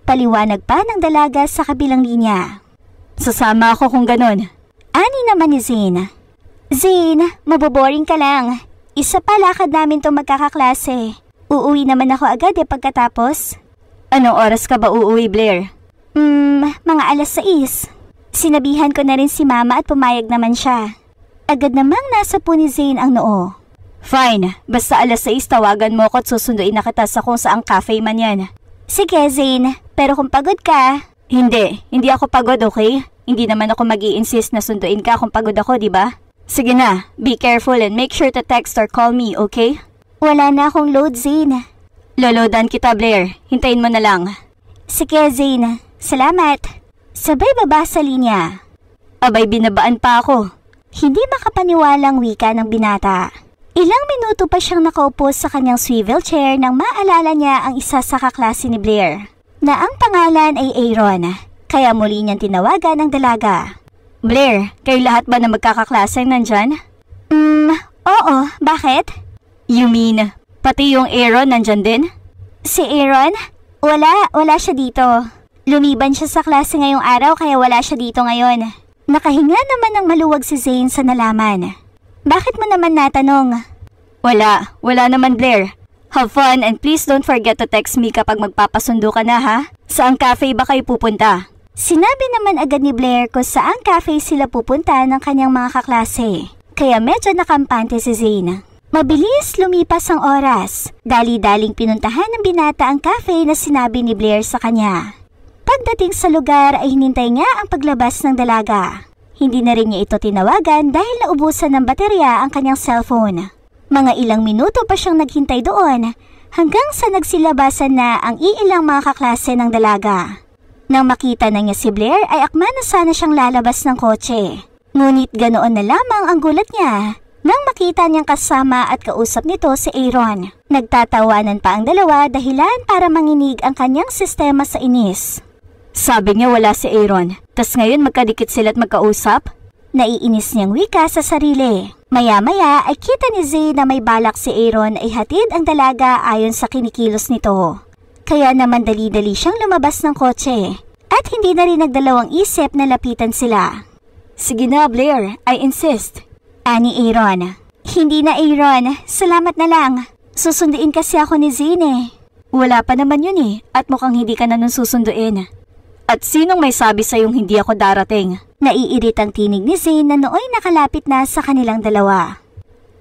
Paliwanag pa ng dalaga sa kabilang linya. Sasama ako kung ganun. Ani naman ni Zane. Zane, maboboring ka lang. Isa pa lakad namin itong magkakaklase. Uuwi naman ako agad pagkatapos. Anong oras ka ba uuwi, Blair? Mga alas 6. Sinabihan ko na rin si Mama at pumayag naman siya. Agad namang nasa po ni Zane ang noo. Fine, basta alas 6 tawagan mo ko at susunduin na kita sa kung saang cafe man yan. Sige Zane, pero kung pagod ka... Hindi ako pagod, okay? Hindi naman ako mag-i-insist na sunduin ka kung pagod ako, di ba? Sige na, be careful and make sure to text or call me, okay? Wala na akong load, Zane. Lolodan kita, Blair. Hintayin mo na lang. Sige, Zane. Salamat. Sabay baba sa linya. Abay, binabaan pa ako. Hindi makapaniwalang wika ng binata. Ilang minuto pa siyang nakaupo sa kanyang swivel chair nang maalala niya ang isa sa kaklase ni Blair, na ang pangalan ay Aaron, kaya muli niyang tinawagan ang dalaga. Blair, kayo lahat ba na magkakaklase nandyan? Oo, bakit? You mean, pati yung Aaron nandyan din? Si Aaron? Wala siya dito. Lumiban siya sa klase ngayong araw kaya wala siya dito ngayon. Nakahinga naman ng maluwag si Zane sa nalaman. Bakit mo naman natanong? Wala naman Blair. Have fun and please don't forget to text me kapag magpapasundo ka na ha. Saang cafe ba kayo pupunta? Sinabi naman agad ni Blair kung saang cafe sila pupunta ng kanyang mga kaklase. Kaya medyo nakampante si Zane. Mabilis lumipas ang oras. Dali-daling pinuntahan ng binata ang cafe na sinabi ni Blair sa kanya. Pagdating sa lugar ay hinintay niya ang paglabas ng dalaga. Hindi na rin niya ito tinawagan dahil naubusan ng baterya ang kanyang cellphone. Mga ilang minuto pa siyang naghintay doon hanggang sa nagsilabasan na ang iilang mga kaklase ng dalaga. Nang makita na niya si Blair ay akma na sana siyang lalabas ng kotse. Ngunit ganoon na lamang ang gulat niya nang makita niyang kasama at kausap nito si Aaron. Nagtatawanan pa ang dalawa dahilan para manginig ang kanyang sistema sa inis. Sabi niya wala si Aaron, tas ngayon magkadikit sila't magkausap? Naiinis niyang wika sa sarili. Maya-maya ay kita ni Zane na may balak si Aaron ay hatid ang dalaga ayon sa kinikilos nito. Kaya naman dali-dali siyang lumabas ng kotse at hindi na rin nagdalawang isip na lapitan sila. Sige na Blair, I insist. Ani Aaron. Hindi na Aaron, salamat na lang. Susunduin kasi ako ni Zane. Wala pa naman yun at mukhang hindi ka na nun susunduin. At sinong may sabi sa'yong hindi ako darating? Naiirit ang tinig ni Zane na nooy nakalapit na sa kanilang dalawa.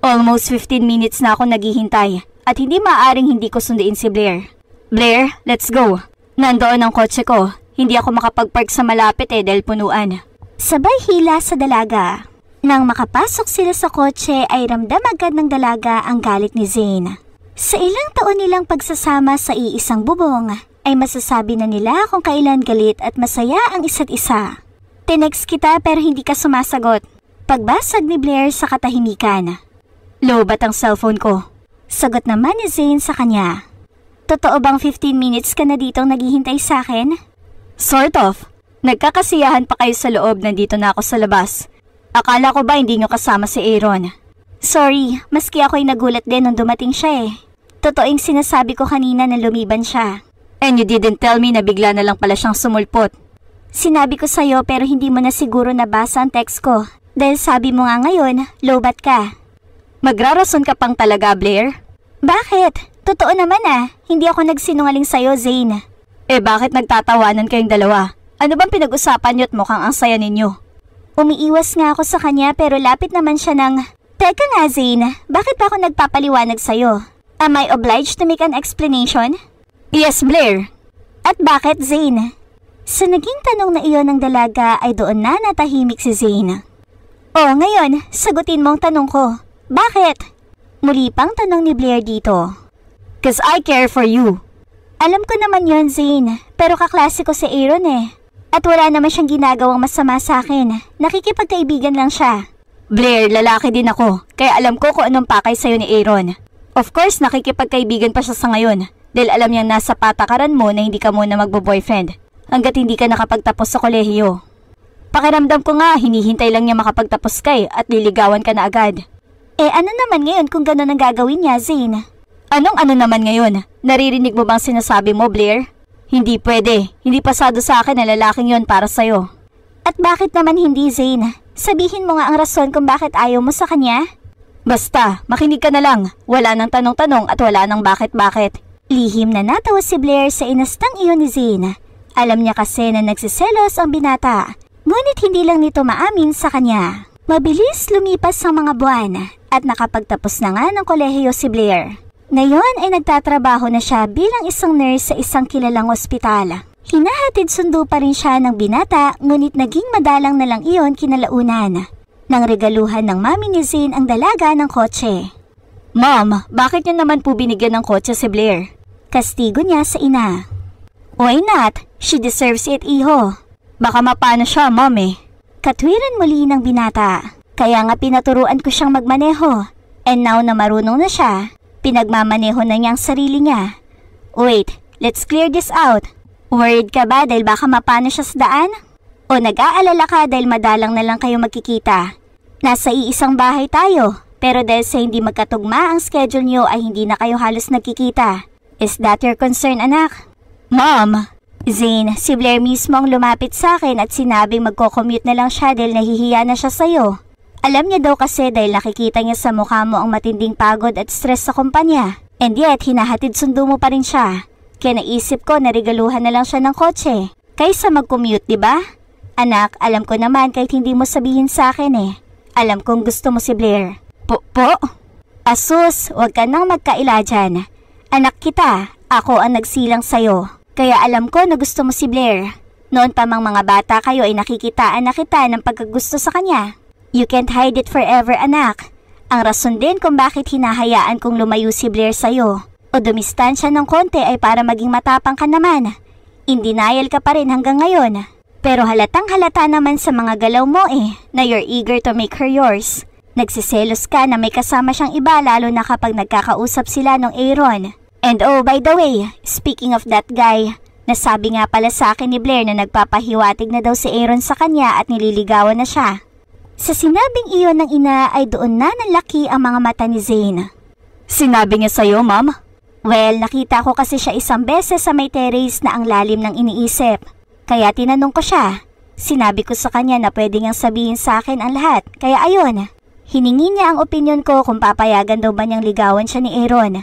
Almost 15 minutes na ako naghihintay at hindi maaaring hindi ko sunduin si Blair. Blair, let's go. Nandoon ang kotse ko. Hindi ako makapag-park sa malapit dahil punuan. Sabay hila sa dalaga. Nang makapasok sila sa kotse ay ramdam agad ng dalaga ang galit ni Zane. Sa ilang taon nilang pagsasama sa iisang bubong ay masasabi na nila kung kailan galit at masaya ang isa't isa. Tinext kita pero hindi ka sumasagot. Pagbasag ni Blair sa katahimikan. Lobat ang cellphone ko. Sagot naman ni Zane sa kanya. Totoo bang 15 minutes ka na ditong naghihintay sa akin? Sort of. Nagkakasiyahan pa kayo sa loob, nandito na ako sa labas. Akala ko ba hindi nyo kasama si Aaron? Sorry, maski ako'y nagulat din nung dumating siya Totoong sinasabi ko kanina na lumiban siya. And you didn't tell me na bigla na lang pala siyang sumulpot. Sinabi ko sa'yo pero hindi mo na siguro nabasa ang text ko. Dahil sabi mo nga ngayon, lowbat ka. Magrarason ka pang talaga, Blair? Bakit? Totoo naman hindi ako nagsinungaling sa'yo, Zane. Bakit nagtatawanan kayong dalawa? Ano bang pinag-usapan niyo at mukhang ang saya ninyo? Umiiwas nga ako sa kanya pero lapit naman siya ng... Teka nga, Zane, bakit ba ako nagpapaliwanag sa'yo? Am I obliged to make an explanation? Yes, Blair. At bakit, Zane? Sa naging tanong na iyon ng dalaga ay doon na natahimik si Zane. Ngayon, sagutin mo ang tanong ko. Bakit? Muli pang tanong ni Blair dito. 'Cause I care for you. Alam ko naman yon, Zane, pero kaklase ko si Aaron At wala naman siyang ginagawang masama sa akin. Nakikipagkaibigan lang siya. Blair, lalaki din ako, kaya alam ko kung anong pakay sa'yo ni Aaron. Of course, nakikipagkaibigan pa siya sa ngayon, dahil alam niyang nasa patakaran mo na hindi ka muna magbo-boyfriend, hanggat hindi ka nakapagtapos sa kolehiyo. Pakiramdam ko nga, hinihintay lang niya makapagtapos kay at liligawan ka na agad. Ano naman ngayon kung gano'n ang gagawin niya, Zane? Anong ano naman ngayon? Naririnig mo bang sinasabi mo, Blair? Hindi pwede. Hindi pasado sa akin na lalaking yon para sa'yo. At bakit naman hindi, Zane? Sabihin mo nga ang rason kung bakit ayaw mo sa kanya. Basta, makinig ka na lang. Wala nang tanong-tanong at wala nang bakit-bakit. Lihim na natawa si Blair sa inastang iyon ni Zane. Alam niya kasi na nagsiselos ang binata. Ngunit hindi lang nito maamin sa kanya. Mabilis lumipas ang mga buwan at nakapagtapos na nga ng kolehiyo si Blair. Ngayon ay nagtatrabaho na siya bilang isang nurse sa isang kilalang ospital. Hinahatid sundo pa rin siya ng binata ngunit naging madalang na lang iyon kinalaunan. Nang regaluhan ng mami ni Zane ang dalaga ng kotse. Mom, bakit niyo naman po binigyan ng kotse si Blair? Kastigo niya sa ina. Why not? She deserves it, iho. Baka mapano siya, Mom Katwiran muli ng binata. Kaya nga pinaturuan ko siyang magmaneho. And now na marunong na siya, pinagmamaneho na niya ang sarili niya. Wait, let's clear this out. Worried ka ba dahil baka mapano siya sa daan? O nag-aalala ka dahil madalang na lang kayo magkikita? Nasa iisang bahay tayo, pero dahil sa hindi magkatugma ang schedule niyo ay hindi na kayo halos nagkikita. Is that your concern, anak? Mom! Zane, si Blair mismo ang lumapit sa akin at sinabing magko-commute na lang siya dahil nahihiya na siya sa'yo. Alam niya daw kasi dahil nakikita niya sa mukha mo ang matinding pagod at stress sa kumpanya. And yet, hinahatid sundo mo pa rin siya. Kaya naisip ko na regaluhan na lang siya ng kotse. Kaysa mag-commute, diba? Anak, alam ko naman kahit hindi mo sabihin sa akin Alam kong gusto mo si Blair. Po? Asus, huwag ka nang magkaila dyan. Anak kita, ako ang nagsilang sa'yo. Kaya alam ko na gusto mo si Blair. Noon pa mang mga bata kayo ay nakikitaan na kita ng pagkagusto sa kanya. You can't hide it forever, anak. Ang rason din kung bakit hinahayaan kong lumayo si Blair sa'yo o dumistansya ng konti ay para maging matapang ka naman. In denial ka pa rin hanggang ngayon. Pero halatang halata naman sa mga galaw mo na you're eager to make her yours. Nagsiselos ka na may kasama siyang iba lalo na kapag nagkakausap sila ng Aaron. And oh, by the way, speaking of that guy, nasabi nga pala sa akin ni Blair na nagpapahiwatig na daw si Aaron sa kanya at nililigawan na siya. Sa sinabing iyon ng ina ay doon na nalaki ang mga mata ni Zane. Sinabi niya sa'yo, ma'am? Well, nakita ko kasi siya isang beses sa may terrace na ang lalim ng iniisip. Kaya tinanong ko siya. Sinabi ko sa kanya na pwede niyang sabihin sa akin ang lahat. Kaya ayun, hiningi niya ang opinyon ko kung papayagan daw ba niyang ligawan siya ni Aaron.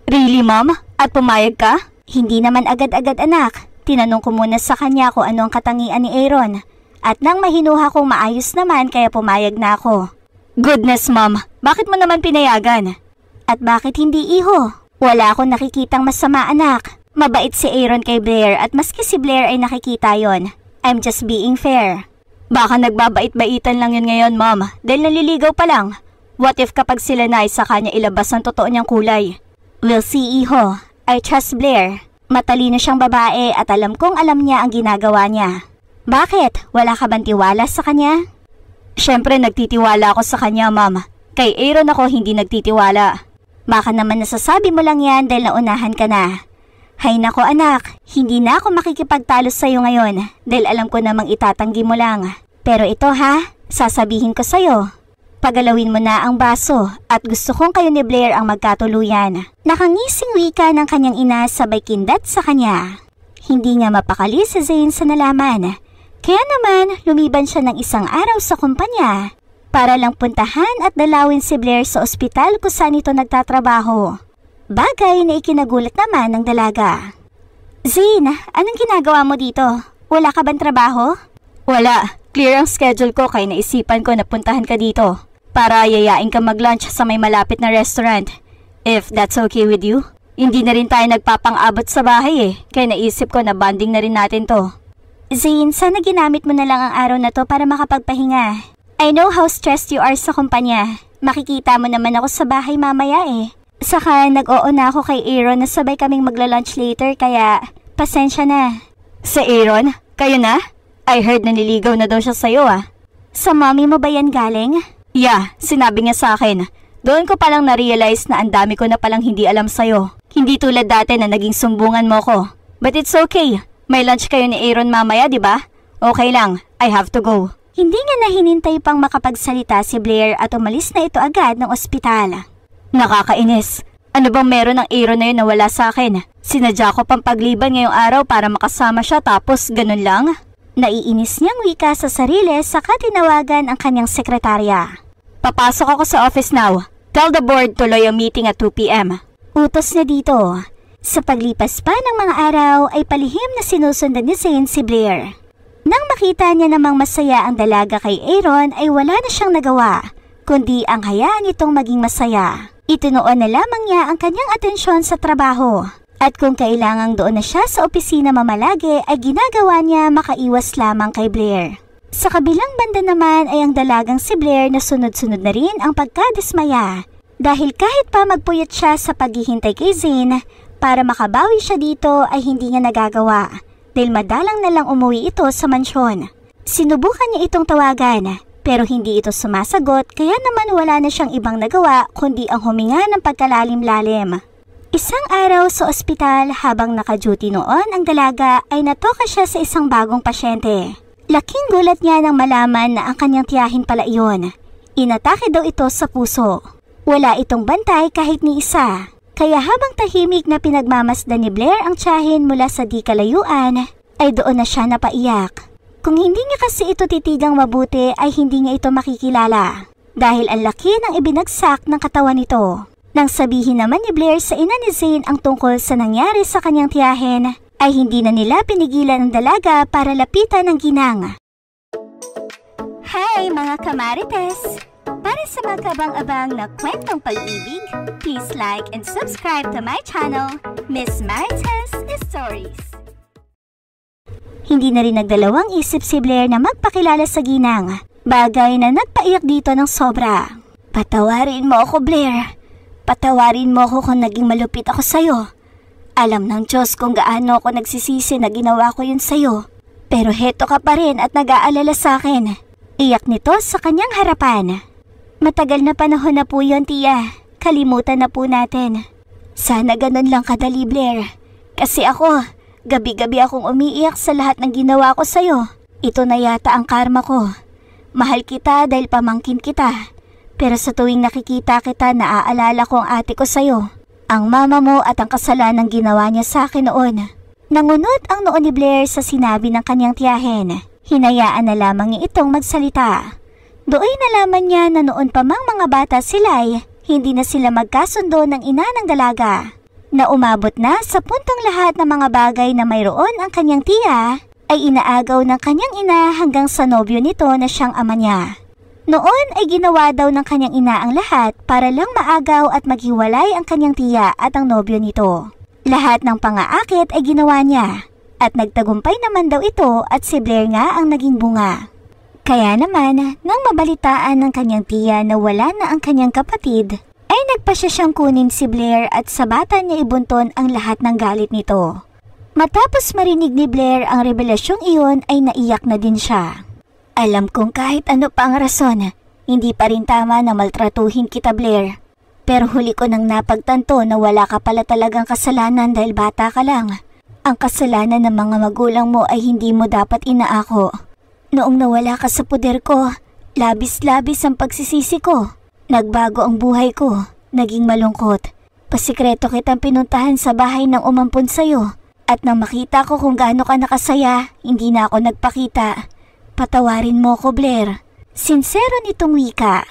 Really, ma'am? At pumayag ka? Hindi naman agad-agad, anak. Tinanong ko muna sa kanya kung ano ang katangian ni Aaron. At nang mahinuha kong maayos naman kaya pumayag na ako. Goodness, ma'am. Bakit mo naman pinayagan? At bakit hindi, iho? Wala akong nakikitang masama, anak. Mabait si Aaron kay Blair at maski si Blair ay nakikita yon. I'm just being fair. Baka nagbabait-baitan lang yun ngayon, ma'am. Dahil naliligaw pa lang. What if kapag sila na ay saka niya ilabas ang totoo niyang kulay? We'll see, iho. I trust Blair. Matalino siyang babae at alam kong alam niya ang ginagawa niya. Bakit? Wala ka bang tiwala sa kanya? Siyempre nagtitiwala ako sa kanya, ma'am. Kay Aaron ako hindi nagtitiwala. Baka naman nasasabi mo lang yan dahil naunahan ka na. Hay nako anak, hindi na ako makikipagtalo sa'yo ngayon dahil alam ko namang itatanggi mo lang. Pero ito sasabihin ko sa'yo. Pagalawin mo na ang baso at gusto kong kayo ni Blair ang magkatuluyan. Nakangising wika ng kanyang ina sabay kindat sa kanya. Hindi nga mapakali si Zane sa nalaman. Kaya naman, lumiban siya ng isang araw sa kumpanya para lang puntahan at dalawin si Blair sa ospital kung saan ito nagtatrabaho. Bagay na ikinagulat naman ng dalaga. Zane, anong ginagawa mo dito? Wala ka bang trabaho? Wala. Clear ang schedule ko kaya naisipan ko na puntahan ka dito para yayain ka mag-lunch sa may malapit na restaurant. If that's okay with you. Hindi na rin tayo nagpapang-abot sa bahay kaya naisip ko na bonding na rin natin to. Zane, sana ginamit mo na lang ang araw na to para makapagpahinga. I know how stressed you are sa kumpanya. Makikita mo naman ako sa bahay mamaya Saka nag-oo na ako kay Aaron na sabay kaming magla-lunch later kaya pasensya na. Sa Aaron? Kayo na? I heard na niligaw na daw siya sa'yo Sa mommy mo ba yan galing? Yeah, sinabi niya sa akin. Doon ko palang na-realize na ang dami ko na palang hindi alam sa'yo. Hindi tulad dati na naging sumbungan mo ko. But it's okay. May lunch kayo ni Aaron mamaya, di ba? Okay lang, I have to go. Hindi niya na hinintay pang makapagsalita si Blair at umalis na ito agad ng ospital. Nakakainis. Ano bang meron ng Aaron na yun na wala sa akin? Sinadya ko pang pagliban ngayong araw para makasama siya tapos ganun lang? Naiinis niyang wika sa sarili saka tinawagan ang kanyang sekretarya. Papasok ako sa office now. Tell the board tuloy ang meeting at 2 p.m. Utos niya dito. Sa paglipas pa ng mga araw ay palihim na sinusundan ni Zane si Blair. Nang makita niya namang masaya ang dalaga kay Aaron ay wala na siyang nagawa, kundi ang hayaan itong maging masaya. Itinuon na lamang niya ang kanyang atensyon sa trabaho. At kung kailangang doon na siya sa opisina mamalagi ay ginagawa niya makaiwas lamang kay Blair. Sa kabilang banda naman ay ang dalagang si Blair na sunod-sunod na rin ang pagkadismaya. Dahil kahit pa magpuyat siya sa paghihintay kay Zane, para makabawi siya dito ay hindi niya nagagawa dahil madalang na lang umuwi ito sa mansyon. Sinubukan niya itong tawagan pero hindi ito sumasagot kaya naman wala na siyang ibang nagawa kundi ang huminga ng pagkalalim-lalim. Isang araw sa ospital habang naka-duty noon ang dalaga ay natoka siya sa isang bagong pasyente. Laking gulat niya nang malaman na ang kanyang tiyahin pala iyon. Inatake daw ito sa puso. Wala itong bantay kahit ni isa. Kaya habang tahimik na pinagmamasdan ni Blair ang tiyahin mula sa di kalayuan, ay doon na siya napaiyak. Kung hindi niya kasi ito titigang mabuti ay hindi niya ito makikilala. Dahil ang laki ng ibinagsak ng katawan nito. Nang sabihin naman ni Blair sa ina ni Zane ang tungkol sa nangyari sa kanyang tiyahin, ay hindi na nila pinigilan ang dalaga para lapitan ng ginang. Hi mga kamarites! Para sa mga kabang-abang na kwentong pag-ibig, please like and subscribe to my channel, Miss Marites Stories. Hindi na rin nagdalawang isip si Blair na magpakilala sa ginang, bagay na nagpaiyak dito ng sobra. Patawarin mo ako, Blair. Patawarin mo ako kung naging malupit ako sa'yo. Alam ng Diyos kung gaano ako nagsisisi na ginawa ko yun sa'yo. Pero heto ka pa rin at nag-aalala sa akin. Iyak nito sa kanyang harapan. Matagal na panahon na po yun, tiya. Kalimutan na po natin. Sana ganun lang kadali, Blair. Kasi ako, gabi-gabi akong umiiyak sa lahat ng ginawa ko sa'yo. Ito na yata ang karma ko. Mahal kita dahil pamangkin kita. Pero sa tuwing nakikita kita, naaalala ko ang ate ko sa'yo. Ang mama mo at ang kasalanang ginawa niya sa akin noon. Nangunot ang noo ni Blair sa sinabi ng kanyang tiyahin. Hinayaan na lamang niya itong magsalita. Doon nalaman niya na noon pa mang mga bata sila'y hindi na sila magkasundo ng ina ng dalaga. Na umabot na sa puntong lahat ng mga bagay na mayroon ang kanyang tiya ay inaagaw ng kanyang ina hanggang sa nobyo nito na siyang ama niya. Noon ay ginawa daw ng kanyang ina ang lahat para lang maagaw at maghiwalay ang kanyang tiya at ang nobyo nito. Lahat ng pangaakit ay ginawa niya at nagtagumpay naman daw ito at si Blair nga ang naging bunga. Kaya naman, nang mabalitaan ng kanyang tiya na wala na ang kanyang kapatid, ay nagpasya siyang kunin si Blair at sa bata niya ibunton ang lahat ng galit nito. Matapos marinig ni Blair ang revelasyong iyon ay naiyak na din siya. Alam kong kahit ano pa ang rason, hindi pa rin tama na maltratuhin kita, Blair. Pero huli ko nang napagtanto na wala ka pala talagang kasalanan dahil bata ka lang. Ang kasalanan ng mga magulang mo ay hindi mo dapat inaako. Noong nawala ka sa poder ko, labis-labis ang pagsisisi ko. Nagbago ang buhay ko, naging malungkot. Pasikreto kitang pinuntahan sa bahay ng umampun sa'yo. At nang makita ko kung gaano ka nakasaya, hindi na ako nagpakita. Patawarin mo ko, Blair. Sinsero nitong wika.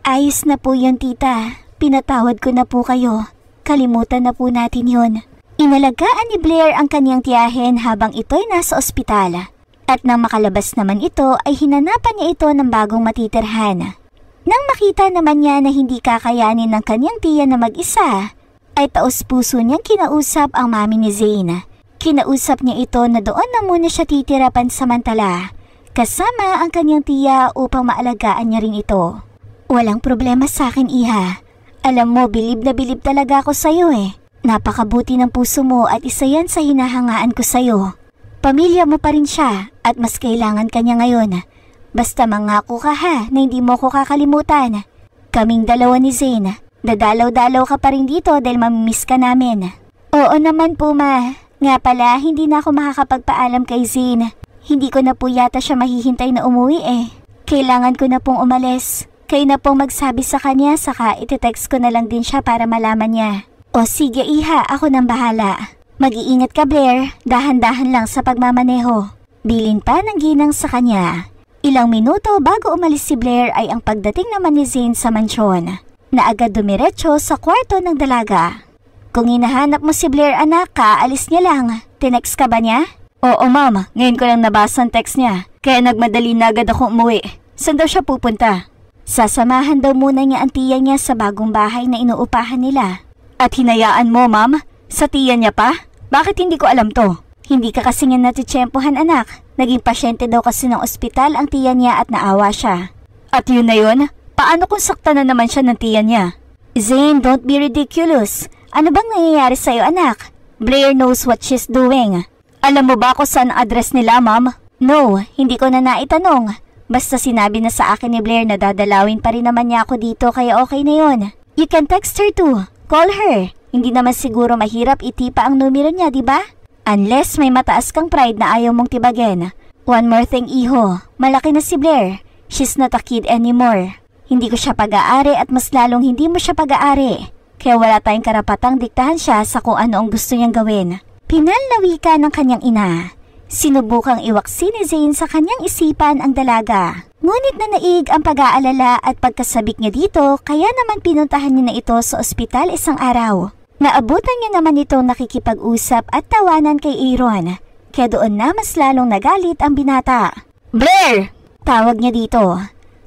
Ayos na po yun, tita. Pinatawad ko na po kayo. Kalimutan na po natin yun. Inalagaan ni Blair ang kanyang tiyahin habang ito'y nasa ospital. At nang makalabas naman ito ay hinanapan niya ito ng bagong matitirhan. Nang makita naman niya na hindi kakayanin ng kanyang tiya na mag-isa, ay taos-puso niyang kinausap ang mami ni Zane. Kinausap niya ito na doon na muna siya titira pansamantala. Kasama ang kanyang tiya upang maalagaan niya rin ito. Walang problema sa akin, iha. Alam mo, bilib na bilib talaga ako sa'yo eh. Napakabuti ng puso mo at isa yan sa hinahangaan ko sa'yo. Pamilya mo pa rin siya at mas kailangan ka niya ngayon. Basta mangako ka ha na hindi mo ko kakalimutan. Kaming dalawa ni Zane, dadalaw-dalaw ka pa rin dito dahil mamimiss ka namin. Oo naman po, ma. Nga pala, hindi na ako makakapagpaalam kay Zane. Hindi ko na po yata siya mahihintay na umuwi eh. Kailangan ko na pong umalis. Kayo na pong magsabi sa kanya saka iti-text ko na lang din siya para malaman niya. O sige iha, ako nang bahala. Mag-iingat ka, Blair. Dahan-dahan lang sa pagmamaneho. Bilin pa ng ginang sa kanya. Ilang minuto bago umalis si Blair ay ang pagdating naman ni Zane sa mansyon na agad dumiretso sa kwarto ng dalaga. Kung hinahanap mo si Blair, anak, kaalis niya lang. Tinext ka ba niya? Oo, ma'am. Ngayon ko lang nabasa ang text niya. Kaya nagmadali na agad ako umuwi. Saan daw siya pupunta? Sasamahan daw muna niya ang tiya niya sa bagong bahay na inuupahan nila. At hinayaan mo, ma'am? Sa tiya niya pa? Bakit hindi ko alam to? Hindi ka kasi nga natitsyempohan, anak. Naging pasyente daw kasi ng ospital ang tiya niya at naawa siya. At yun na yun? Paano kung sakta na naman siya ng tiya niya? Zane, don't be ridiculous. Ano bang nangyayari sa'yo, anak? Blair knows what she's doing. Alam mo ba kung saan address nila, ma'am? No, hindi ko na naitanong. Basta sinabi na sa akin ni Blair na dadalawin pa rin naman niya ako dito kaya okay na yun. You can text her too. Call her. Hindi naman siguro mahirap itipa ang numero niya, di ba? Unless may mataas kang pride na ayaw mong tibagin. One more thing, iho. Malaki na si Blair. She's not a kid anymore. Hindi ko siya pag-aari at mas lalong hindi mo siya pag-aari. Kaya wala tayong karapatang diktahan siya sa kung ano ang gusto niyang gawin. Pinalnawi ka ng kanyang ina. Sinubukang iwaksi ni Zane sa kanyang isipan ang dalaga. Ngunit nanaig ang pag-aalala at pagkasabik niya dito kaya naman pinuntahan niya na ito sa ospital isang araw. Naabutan niya naman itong nakikipag-usap at tawanan kay Aaron. Kaya doon na mas lalong nagalit ang binata. Blair! Tawag niya dito.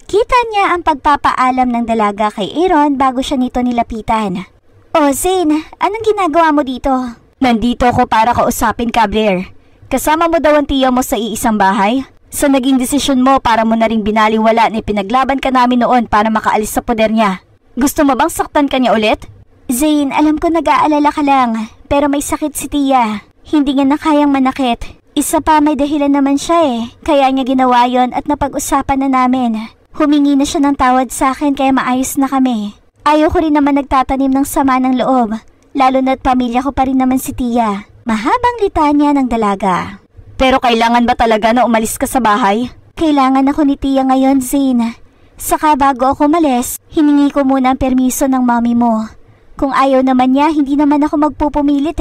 Kita niya ang pagpapaalam ng dalaga kay Aaron bago siya nito nilapitan. O Zane, anong ginagawa mo dito? Nandito ako para kausapin ka, Blair. Kasama mo daw ang tiya mo sa iisang bahay? Sa naging desisyon mo para mo na ring binaliwala na pinaglaban ka namin noon para makaalis sa poder niya. Gusto mo bang saktan ka niya ulit? Zane, alam ko nag-aalala ka lang, pero may sakit si Tia. Hindi niya na kayang manakit. Isa pa, may dahilan naman siya kaya niya ginawa yon at napag-usapan na namin. Humingi na siya ng tawad sa akin kaya maayos na kami. Ayaw ko rin naman nagtatanim ng sama ng loob, lalo na't pamilya ko pa rin naman si Tia. Mahabang litanya ng dalaga. Pero kailangan ba talaga na umalis ka sa bahay? Kailangan ako ni Tia ngayon, Zane. Saka bago ako umalis, hiningi ko muna ang permiso ng mami mo. Kung ayaw naman niya, hindi naman ako magpupumilit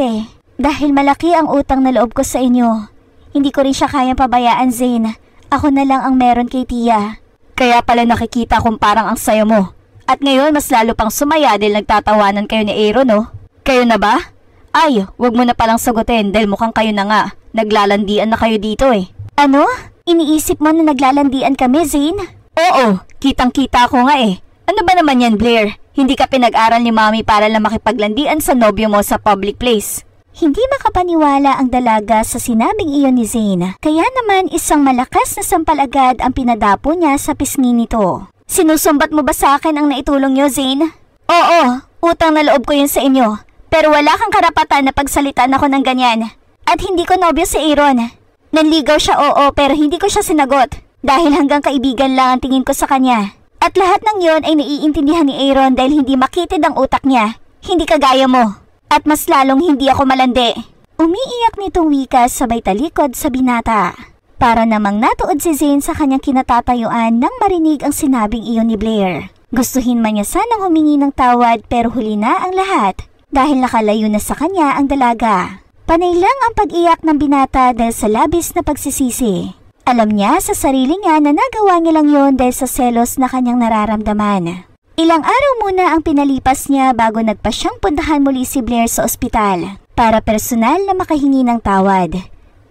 Dahil malaki ang utang na loob ko sa inyo. Hindi ko rin siya kayang pabayaan, Zane. Ako na lang ang meron kay Tia. Kaya pala nakikita kong parang ang saya mo. At ngayon mas lalo pang sumaya dahil nagtatawanan kayo ni Aaron, no? Kayo na ba? Ay, wag mo na palang sagutin dahil mukhang kayo na nga. Naglalandian na kayo dito Ano? Iniisip mo na naglalandian kami, Zane? Oo, kitang-kita ko nga Ano ba naman yan, Blair? Hindi ka pinag-aral ni Mami para lang makipaglandian sa nobyo mo sa public place. Hindi makapaniwala ang dalaga sa sinabing iyon ni Zane. Kaya naman isang malakas na sampal agad ang pinadapo niya sa pisngi nito. Sinusumbat mo ba sa akin ang naitulong niyo, Zane? Oo, utang na loob ko yun sa inyo. Pero wala kang karapatan na pagsalitaan ako ng ganyan. At hindi ko nobyo si Aaron. Nanligaw siya, oo, pero hindi ko siya sinagot. Dahil hanggang kaibigan lang ang tingin ko sa kanya. At lahat ng yon ay naiintindihan ni Aaron dahil hindi makitid ang utak niya. Hindi kagaya mo. At mas lalong hindi ako malandi. Umiiyak nitong wika sabay talikod sa binata. Para namang natuod si Zane sa kanyang kinatatayuan nang marinig ang sinabing iyon ni Blair. Gustuhin man niya sanang humingi ng tawad pero huli na ang lahat. Dahil nakalayo na sa kanya ang dalaga. Panay lang ang pag-iyak ng binata dahil sa labis na pagsisisi. Alam niya sa sarili niya na nagawa niya lang yon dahil sa selos na kanyang nararamdaman. Ilang araw muna ang pinalipas niya bago nagpa siyang puntahan muli si Blair sa ospital para personal na makahingi ng tawad.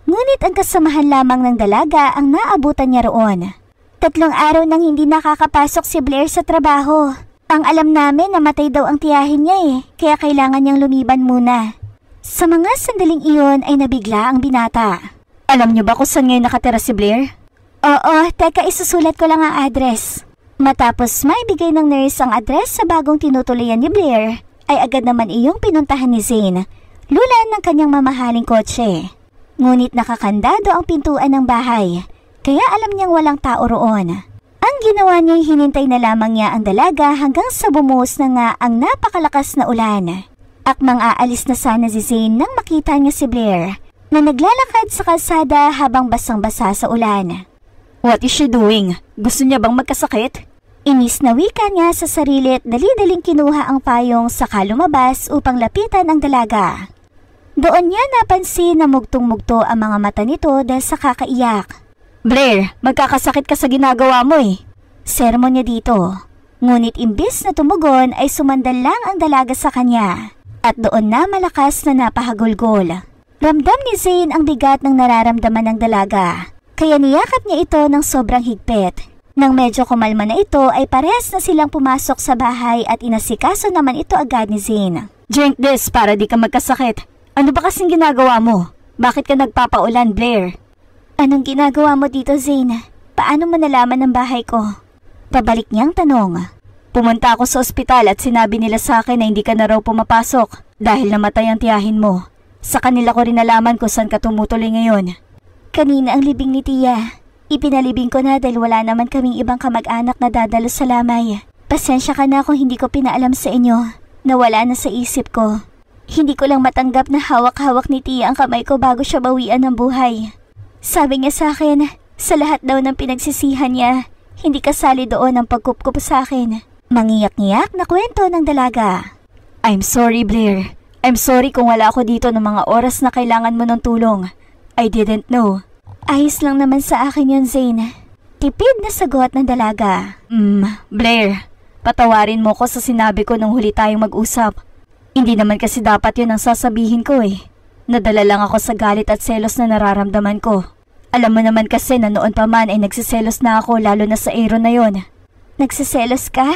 Ngunit ang kasamahan lamang ng dalaga ang naabutan niya roon. 3 araw nang hindi nakakapasok si Blair sa trabaho. Ang alam namin na matay daw ang tiyahin niya kaya kailangan niyang lumiban muna. Sa mga sandaling iyon ay nabigla ang binata. Alam niyo ba kung saan ngayon nakatira si Blair? Oo, teka isusulat ko lang ang address. Matapos maibigay ng nurse ang address sa bagong tinutuloyan ni Blair, ay agad naman iyong pinuntahan ni Zane, lulan ng kanyang mamahaling kotse. Ngunit nakakandado ang pintuan ng bahay, kaya alam niyang walang tao roon. Ang ginawa niya ay hinintay na lamang niya ang dalaga hanggang sa bumuhos na nga ang napakalakas na ulan. Akmang aalis na sana si Zane nang makita niya si Blair, na naglalakad sa kalsada habang basang-basa sa ulan. What is she doing? Gusto niya bang magkasakit? Inis na wika niya sa sarili at dali-daling kinuha ang payong saka lumabas upang lapitan ang dalaga. Doon niya napansin na mugtong-mugto ang mga mata nito dahil sa kakaiyak. Blair, magkakasakit ka sa ginagawa mo Sermon niya dito. Ngunit imbis na tumugon ay sumandal lang ang dalaga sa kanya. At doon na malakas na napahagulgol. Ramdam ni Zane ang bigat ng nararamdaman ng dalaga. Kaya niyakap niya ito ng sobrang higpit. Nang medyo kumalma na ito ay parehas na silang pumasok sa bahay at inasikaso naman ito agad ni Zane. Drink this para di ka magkasakit. Ano ba kasing ginagawa mo? Bakit ka nagpapaulan, Blair? Anong ginagawa mo dito, Zane? Paano mo nalaman ang bahay ko? Pabalik niyang tanong. Pumunta ako sa ospital at sinabi nila sa akin na hindi ka na raw pumapasok dahil namatay ang tiyahin mo. Sa kanila ko rin nalaman kung saan ka tumutuloy ngayon. Kanina ang libing ni Tia. Ipinalibing ko na dahil wala naman kaming ibang kamag-anak na dadalo sa lamay. Pasensya ka na kung hindi ko pinaalam sa inyo. Nawala na sa isip ko. Hindi ko lang matanggap na hawak-hawak ni Tia ang kamay ko bago siya bawian ng buhay. Sabi niya sa akin, sa lahat daw ng pinagsisihan niya, hindi kasali doon ang pagkupkup sa akin. Mangiyak-ngiyak na kwento ng dalaga. I'm sorry, Blair. I'm sorry kung wala ako dito ng mga oras na kailangan mo ng tulong. I didn't know. Ayos lang naman sa akin yun, Zane. Tipid na sagot ng dalaga. Blair, patawarin mo ko sa sinabi ko nung huli tayong mag-usap. Hindi naman kasi dapat yun ang sasabihin ko Nadala lang ako sa galit at selos na nararamdaman ko. Alam mo naman kasi na noon pa man ay nagsiselos na ako lalo na sa Aaron na yon. Nagsiselos ka?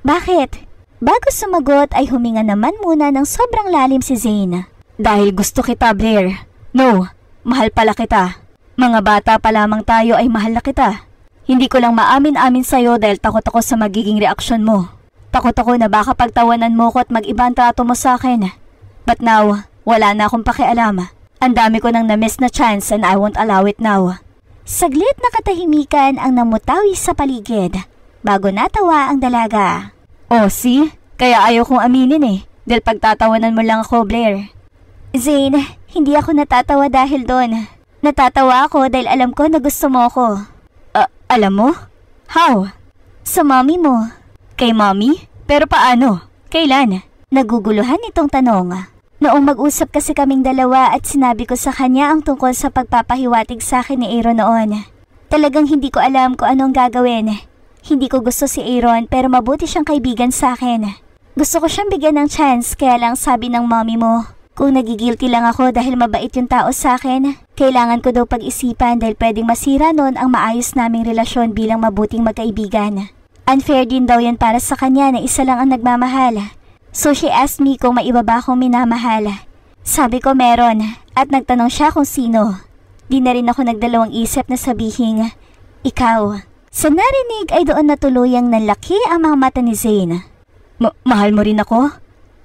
Bakit? Bago sumagot ay huminga naman muna ng sobrang lalim si Zane. Dahil gusto kita, Blair. No, mahal pala kita. Mga bata pa lamang tayo ay mahal na kita. Hindi ko lang maamin-amin sa'yo dahil takot ako sa magiging reaksyon mo. Takot ako na baka pagtawanan mo ko at mag-iba ang trato mo sa akin. But now, wala na akong pakialam. Ang dami ko nang na-miss na chance and I won't allow it now. Saglit na katahimikan ang namutawi sa paligid bago natawa ang dalaga. Oh, see? Kaya ayaw kong aminin dahil pagtatawanan mo lang ako, Blair. Zane, hindi ako natatawa dahil doon. Natatawa ako dahil alam ko na gusto mo ako. Alam mo? How? Sa mommy mo. Kay mommy? Pero paano? Kailan? Naguguluhan itong tanong. Noong mag-usap kasi kaming dalawa at sinabi ko sa kanya ang tungkol sa pagpapahiwatig sa akin ni Aaron noon. Talagang hindi ko alam kung anong gagawin. Hindi ko gusto si Aaron pero mabuti siyang kaibigan sa akin. Gusto ko siyang bigyan ng chance kaya lang sabi ng mommy mo, kung nagigilty lang ako dahil mabait yung tao sa akin, kailangan ko daw pag-isipan dahil pwedeng masira nun ang maayos naming relasyon bilang mabuting magkaibigan. Unfair din daw yan para sa kanya na isa lang ang nagmamahal. So she asked me kung may iba ba akong minamahal. Sabi ko meron at nagtanong siya kung sino. Di na rin ako nagdalawang isip na sabihin, ikaw. Sa narinig ay doon natuluyang nalaki ang mga mata ni Zane. Mahal mo rin ako?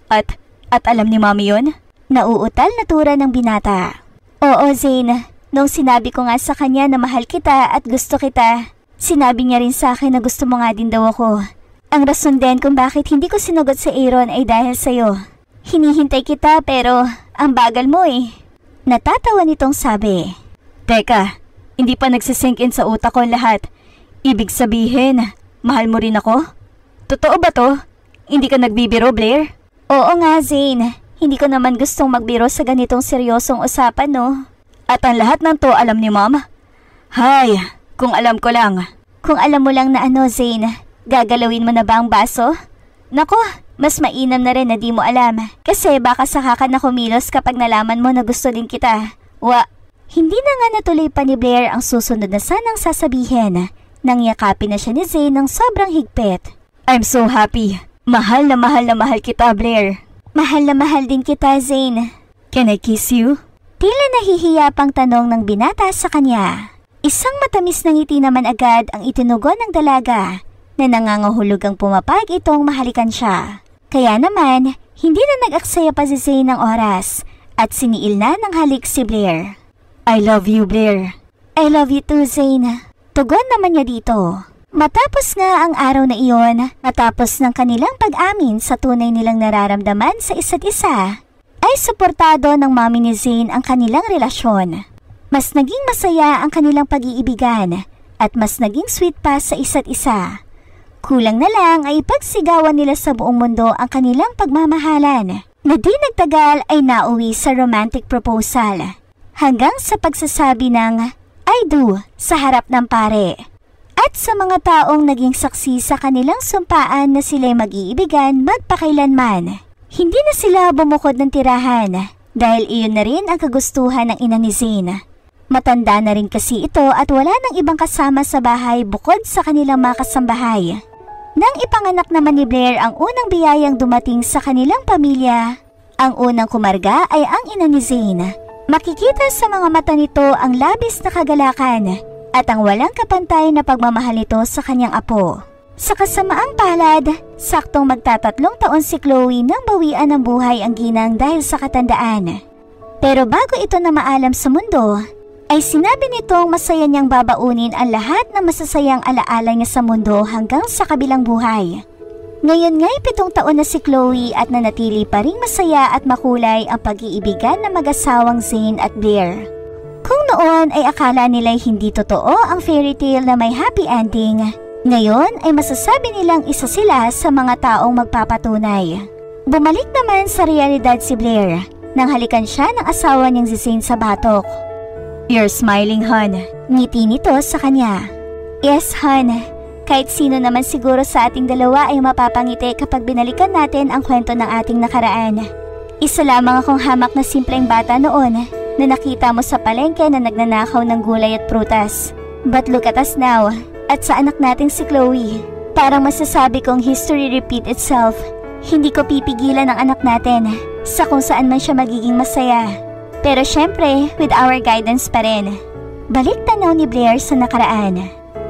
At alam ni Mommy yun? Nauutal na tura ng binata. Oo Zane, nung sinabi ko nga sa kanya na mahal kita at gusto kita, sinabi niya rin sa akin na gusto mo nga din daw ako. Ang rason din kung bakit hindi ko sinugot sa Aaron ay dahil sa'yo. Hinihintay kita pero ang bagal mo Natatawa nitong sabi. Teka, hindi pa nagsisink in sa utak ko lahat. Ibig sabihin, mahal mo rin ako? Totoo ba to? Hindi ka nagbibiro, Blair? Oo nga, Zane. Hindi ko naman gustong magbiro sa ganitong seryosong usapan, no? At ang lahat ng to alam ni Mom? Hay, kung alam ko lang. Kung alam mo lang na Zane, gagalawin mo na ba ang baso? Nako, mas mainam na rin na di mo alam. Kasi baka saka ka na kumilos kapag nalaman mo na gusto din kita. Hindi na nga natuloy pa ni Blair ang susunod na sanang sasabihin. Nang yakapin na siya ni Zane ng sobrang higpit. I'm so happy. Mahal na mahal kita, Blair. Mahal na mahal din kita, Zane. Can I kiss you? Tila nahihiya pang tanong ng binata sa kanya. Isang matamis na ngiti naman agad ang itinugon ng dalaga na nangangahulog ang pumapayag itong mahalikan siya. Kaya naman, hindi na nag-aksaya pa si Zane ng oras at siniil na ng halik si Blair. I love you, Blair. I love you too, Zane. Tugon naman niya dito. Matapos nga ang araw na iyon, matapos ng kanilang pag-amin sa tunay nilang nararamdaman sa isa't isa, ay suportado ng mami ni Zane ang kanilang relasyon. Mas naging masaya ang kanilang pag-iibigan at mas naging sweet pa sa isa't isa. Kulang na lang ay ipagsigawan nila sa buong mundo ang kanilang pagmamahalan na di nagtagal ay nauwi sa romantic proposal hanggang sa pagsasabi ng I do sa harap ng pare. At sa mga taong naging saksi sa kanilang sumpaan na sila'y mag-iibigan magpakailanman. Hindi na sila bumukod ng tirahan dahil iyon na rin ang kagustuhan ng ina ni Zane. Matanda na rin kasi ito at wala nang ibang kasama sa bahay bukod sa kanilang mga kasambahay. Nang ipanganak naman ni Blair ang unang biyayang dumating sa kanilang pamilya, ang unang kumarga ay ang ina ni Zane. Makikita sa mga mata nito ang labis na kagalakan at ang walang kapantay na pagmamahal nito sa kanyang apo. Sa kasamaang palad, saktong magtatatlong taon si Chloe nang bawian ng buhay ang ginang dahil sa katandaan. Pero bago ito na maalam sa mundo, ay sinabi nitong masaya niyang babaunin ang lahat ng masasayang alaala niya sa mundo hanggang sa kabilang buhay. Ngayon nga'y 7 taon na si Chloe at nanatili pa ring masaya at makulay ang pag-iibigan ng mag-asawang Zane at Blair. Kung noon ay akala nila'y hindi totoo ang fairy tale na may happy ending, ngayon ay masasabi nilang isa sila sa mga taong magpapatunay. Bumalik naman sa realidad si Blair nang halikan siya ng asawa niyang si Zane sa batok. You're smiling, hon. Ngiti nito sa kanya. Yes, hon. Kahit sino naman siguro sa ating dalawa ay mapapangiti kapag binalikan natin ang kwento ng ating nakaraan. Isa lamang akong hamak na simpleng bata noon na nakita mo sa palengke na nagnanakaw ng gulay at prutas. But look at us now, at sa anak nating si Chloe. Parang masasabi kong history repeat itself. Hindi ko pipigilan ang anak natin sa kung saan man siya magiging masaya. Pero syempre, with our guidance pa rin. Balik tanaw ni Blair sa nakaraan.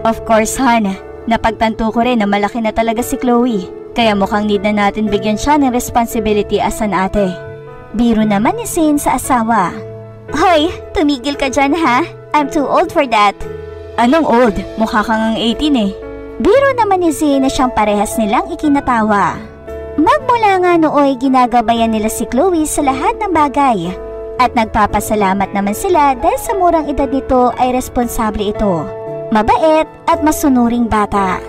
Of course, Han. Napagtanto ko rin na malaki na talaga si Chloe. Kaya mukhang need na natin bigyan siya ng responsibility as an ate. Biro naman ni Zane sa asawa. Hoy, tumigil ka dyan ha? I'm too old for that. Anong old? Mukha kang 18 eh. Biro naman ni Zane na siyang parehas nilang ikinatawa. Magmula nga nooy ginagabayan nila si Chloe sa lahat ng bagay. At nagpapasalamat naman sila dahil sa murang edad nito ay responsable ito. Mabait at masunuring bata.